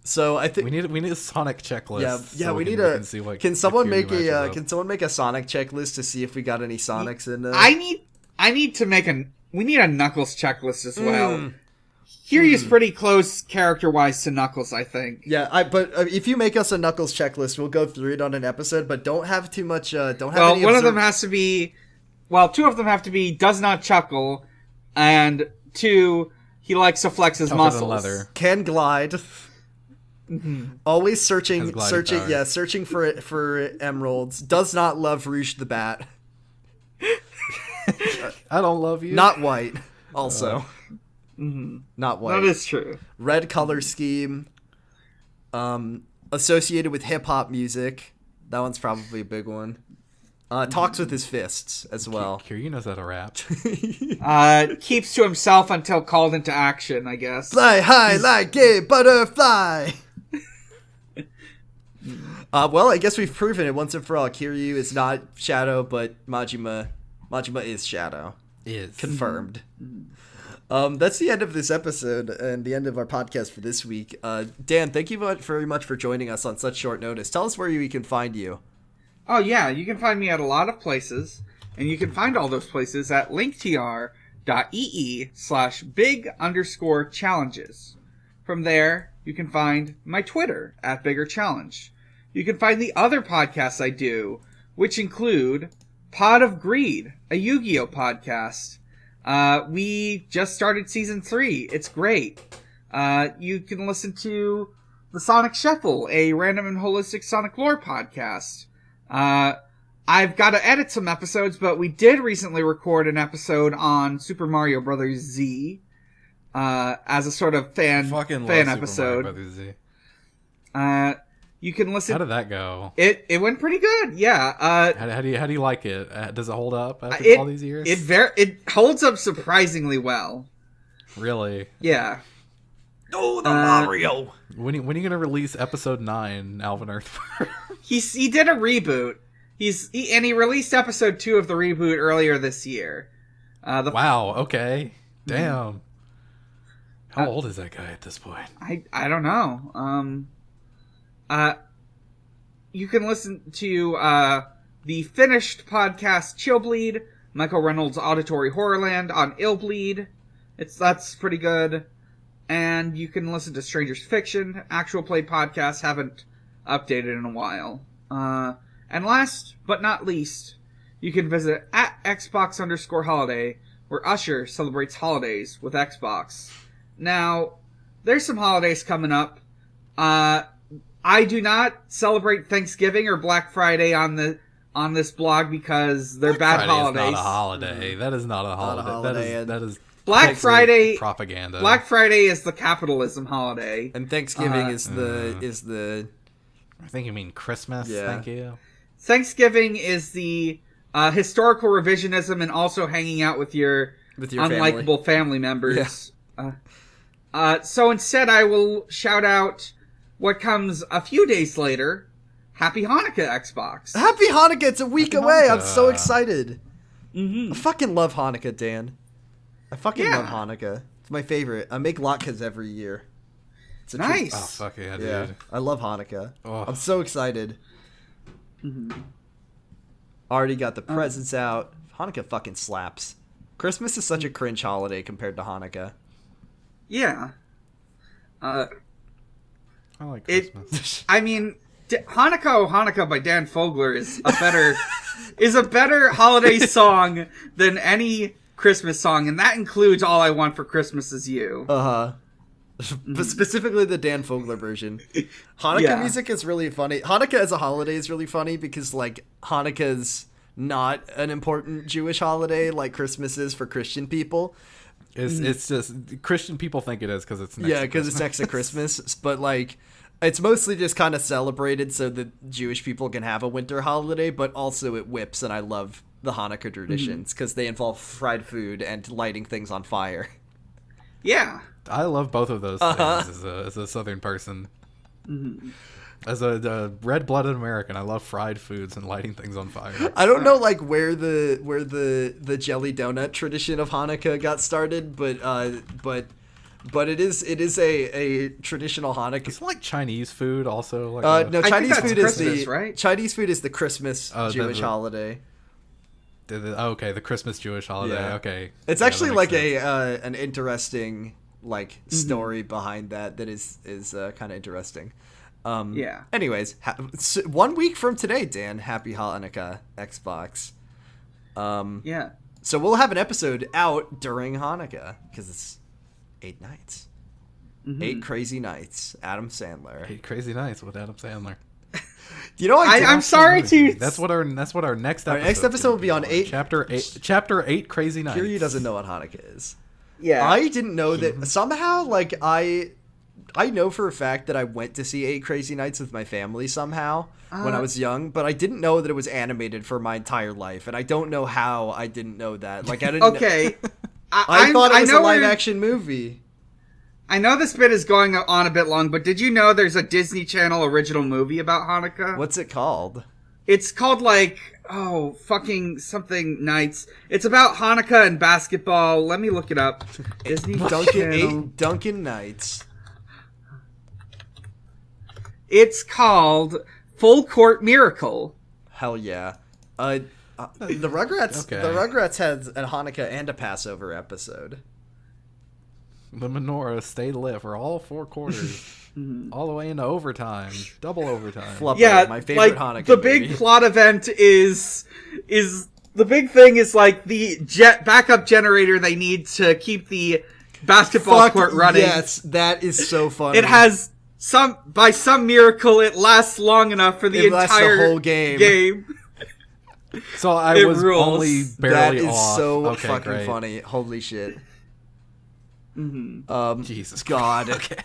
B: So I think
A: We need a Sonic checklist.
B: yeah,
A: so
B: we need
A: can
B: a.
A: see what
B: Can someone
A: Kiryu
B: make
A: matches
B: a?
A: up.
B: Can someone make a Sonic checklist to see if we got any Sonics in?
C: I need to make we need a Knuckles checklist as well. Kiryu's pretty close character-wise to Knuckles, I think.
B: Yeah, but if you make us a Knuckles checklist, we'll go through it on an episode. But don't have too much. Don't have
C: Well,
B: any.
C: one of them has to be. Well, two of them have to be does not chuckle, and two he likes to flex his
A: Tougher than
C: muscles.
A: leather.
B: Can glide. Always
A: Has
B: searching,
A: gliding power.
B: searching for emeralds. Does not love Rouge the Bat.
A: I don't love you.
B: Not white. Also, not white.
C: That is true.
B: Red color scheme. Associated with hip hop music. That one's probably a big one. Talks with his fists as well.
A: Kiryu knows how to rap.
C: Keeps to himself until called into action, I guess.
B: Fly high like a butterfly. Well, I guess we've proven it once and for all. Kiryu is not Shadow, but Majima is Shadow.
A: Is.
B: Confirmed. That's the end of this episode and the end of our podcast for this week. Dan, thank you very much for joining us on such short notice. Tell us where we can find you.
C: Oh yeah, you can find me at a lot of places, and you can find all those places at linktr.ee/big_challenges. From there, you can find my Twitter at Bigger Challenge. You can find the other podcasts I do, which include Pod of Greed, a Yu-Gi-Oh podcast. We just started season 3. It's great. You can listen to the Sonic Shuffle, a random and holistic Sonic lore podcast. I've got to edit some episodes, but we did recently record an episode on Super Mario Bros. Z, as a sort of fan episode.
A: Mario Brothers Z.
C: You can listen.
A: How did that go?
C: It went pretty good, yeah.
A: How do you like it? Does it hold up after all these years?
C: It holds up surprisingly well.
A: Really?
C: Yeah.
B: Oh, the Mario!
A: When are you gonna release episode 9, Alvin Earth?
C: He did a reboot. He released episode 2 of the reboot earlier this year.
A: Wow. Okay. Damn. How old is that guy at this point?
C: I don't know. You can listen to the finished podcast Chillbleed, Michael Reynolds' Auditory Horrorland on Illbleed. That's pretty good. And you can listen to Stranger's Fiction, actual play podcasts, haven't updated in a while. And last but not least, you can visit at Xbox_holiday, where Usher celebrates holidays with Xbox. Now, there's some holidays coming up. I do not celebrate Thanksgiving or Black Friday on this blog because they're bad
A: Friday
C: holidays.
A: is not a holiday. That is not a holiday.
B: holiday,
A: That is
C: Black Friday
A: propaganda.
C: Black Friday is the capitalism holiday,
B: and Thanksgiving is the.
A: I think you mean Christmas.
B: Yeah.
A: Thank you.
C: Thanksgiving is the historical revisionism and also hanging out with your unlikable family members. Yeah. So instead, I will shout out what comes a few days later. Happy Hanukkah, Xbox.
B: Happy Hanukkah! It's a week away. I'm so excited.
C: Mm-hmm.
B: I fucking love Hanukkah, Dan. I fucking love Hanukkah. It's my favorite. I make latkes every year. It's
C: nice.
A: Oh, fuck yeah, dude.
B: Yeah, I love Hanukkah.
A: Oh.
B: I'm so excited.
C: Mm-hmm.
B: Already got the presents out. Hanukkah fucking slaps. Christmas is such a cringe holiday compared to Hanukkah.
C: Yeah.
A: I like Christmas.
C: I mean, Hanukkah by Dan Fogler is a better holiday song than any Christmas song, and that includes All I Want for Christmas Is You.
B: But specifically the Dan Fogler version. Hanukkah music is really funny. Hanukkah as a holiday is really funny because, like, Hanukkah's not an important Jewish holiday like Christmas is for Christian people.
A: It's just Christian people think it is because it's next to
B: because it's next to Christmas. But, like, it's mostly just kind of celebrated so that Jewish people can have a winter holiday, but also it whips, and I love the Hanukkah traditions because they involve fried food and lighting things on fire.
C: Yeah.
A: I love both of those things as a Southern person.
C: Mm-hmm.
A: As a red-blooded American, I love fried foods and lighting things on fire.
B: I don't know like where the jelly donut tradition of Hanukkah got started, but it is a traditional Hanukkah.
A: It's like Chinese food also. Like
B: no, Chinese food
C: Christmas,
B: is
C: right?
B: Chinese food is the Christmas Jewish holiday.
A: Okay, the Christmas Jewish holiday.
B: Yeah.
A: Okay,
B: It's actually like an interesting like story behind that is kind of interesting.
C: Yeah.
B: Anyways, 1 week from today, Dan, happy Hanukkah, Xbox.
C: Yeah.
B: So we'll have an episode out during Hanukkah because it's 8 nights. 8 crazy nights. Adam Sandler.
A: 8 crazy nights with Adam Sandler.
B: You know,
C: I'm sorry to.
A: That's what our next episode.
B: Our next episode will be on 8.
A: Chapter 8 crazy nights.
B: Kiryu doesn't know what Hanukkah is.
C: Yeah.
B: I didn't know that somehow. Like I know for a fact that I went to see 8 Crazy Nights with my family somehow when I was young, but I didn't know that it was animated for my entire life, and I don't know how I didn't know that. Like I didn't.
C: Okay.
B: I thought it was a live action movie.
C: I know this bit is going on a bit long, but did you know there's a Disney Channel original movie about Hanukkah?
B: What's it called?
C: It's called like, fucking something nights. It's about Hanukkah and basketball. Let me look it up. Disney Channel.
B: 8 Duncan Nights.
C: It's called Full Court Miracle.
B: Hell yeah. The Rugrats.
A: Okay.
B: The Rugrats had a Hanukkah and a Passover episode.
A: The menorah stayed lit for all 4 quarters, all the way into overtime, double overtime.
B: Flubber,
C: Yeah,
B: my favorite
C: like
B: Hanukkah
C: the
B: movie.
C: big plot event is the big thing is like the backup generator they need to keep the basketball court running.
B: Yes, that is so funny.
C: It has by some miracle it lasts long enough for the entire
B: whole game.
A: So I
C: It
A: was
C: rules.
A: only
B: That
A: barely
B: is
A: off.
B: so
A: Okay,
B: fucking
A: great.
B: funny. Holy shit.
A: Jesus
B: God.
A: Okay.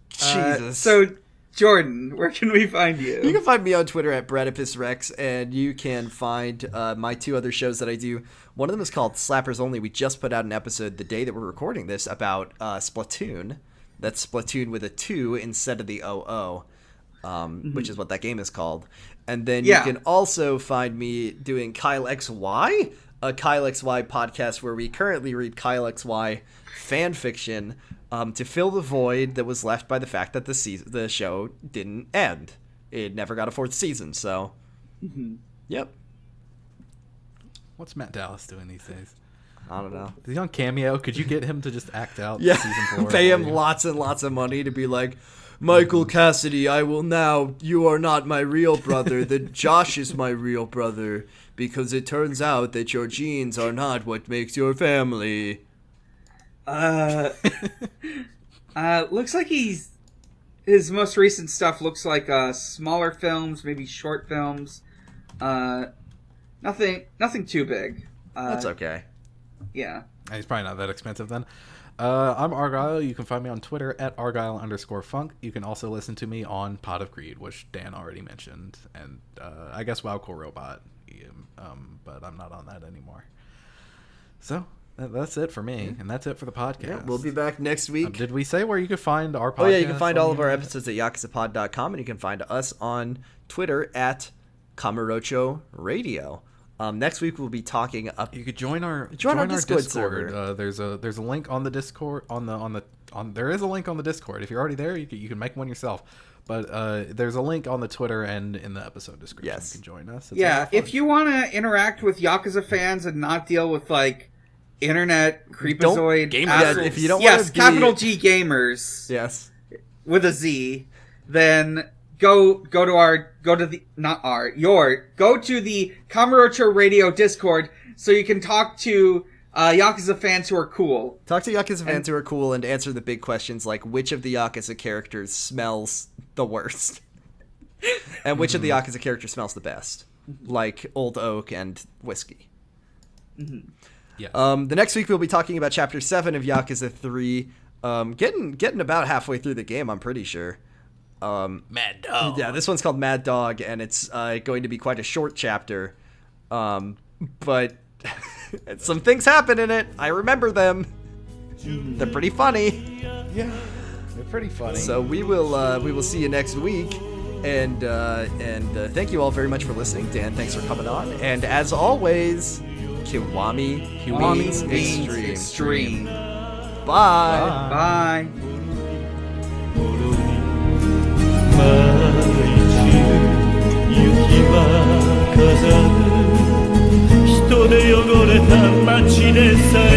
B: Jesus.
C: So Jordan, where can we find you?
B: You can find me on Twitter at BradipusRex, and you can find my 2 other shows that I do. One of them is called Slappers Only. We just put out an episode the day that we're recording this about Splatoon. That's Splatoon with a 2 instead of the OO, which is what that game is called. And then you can also find me doing Kyle XY, a Kyle XY podcast where we currently read Kyle XY fan fiction to fill the void that was left by the fact that the show didn't end. It never got a 4th season, so yep.
A: What's Matt Dallas doing these days?
B: I don't know.
A: Is he on Cameo? Could you get him to just act out
B: Yeah,
A: season 4?
B: pay him lots and lots of money to be like, Michael Cassidy, you are not my real brother, that Josh is my real brother, because it turns out that your genes are not what makes your family.
C: Looks like his most recent stuff looks like smaller films, maybe short films. Nothing too big.
B: That's okay.
C: Yeah.
A: He's probably not that expensive then. I'm Argyle. You can find me on Twitter at Argyle_Funk. You can also listen to me on Pot of Greed, which Dan already mentioned, and I guess Wow Cool Robot, but I'm not on that anymore. So that's it for me, and that's it for the podcast.
B: Yeah, we'll be back next week.
A: Did we say where you could find our podcast?
B: Oh yeah, you can find all of our episodes at yakuzapod.com, and you can find us on Twitter at Kamurocho Radio. Next week we'll be talking up.
A: You could join our
B: Discord server.
A: There's a link on the Discord there is a link on the Discord. If you're already there, you can make one yourself. But there's a link on the Twitter and in the episode description.
B: Yes.
A: You can join us.
C: Yeah, if you want to interact with Yakuza fans and not deal with like internet creepazoid
B: gamers. Yeah, if you don't
C: yes,
B: want to
C: capital G gamers.
B: Yes.
C: With a Z, then go to the Kamurocho Radio Discord so you can talk to Yakuza fans who are cool.
B: Talk to Yakuza fans who are cool and answer the big questions like which of the Yakuza characters smells the worst, and which of the Yakuza characters smells the best, like Old Oak and whiskey.
C: Mm-hmm.
A: Yeah.
B: The next week we'll be talking about Chapter 7 of Yakuza 3. Getting about halfway through the game, I'm pretty sure.
A: Mad Dog.
B: Yeah, this one's called Mad Dog, and it's going to be quite a short chapter. But some things happen in it. I remember them. They're pretty funny.
A: Yeah, they're pretty funny.
B: So we will see you next week, and thank you all very much for listening. Dan, thanks for coming on. And as always, Kiwami means extreme. Bye.
C: Bye.
D: 雪は飾る人で汚れた街でさえ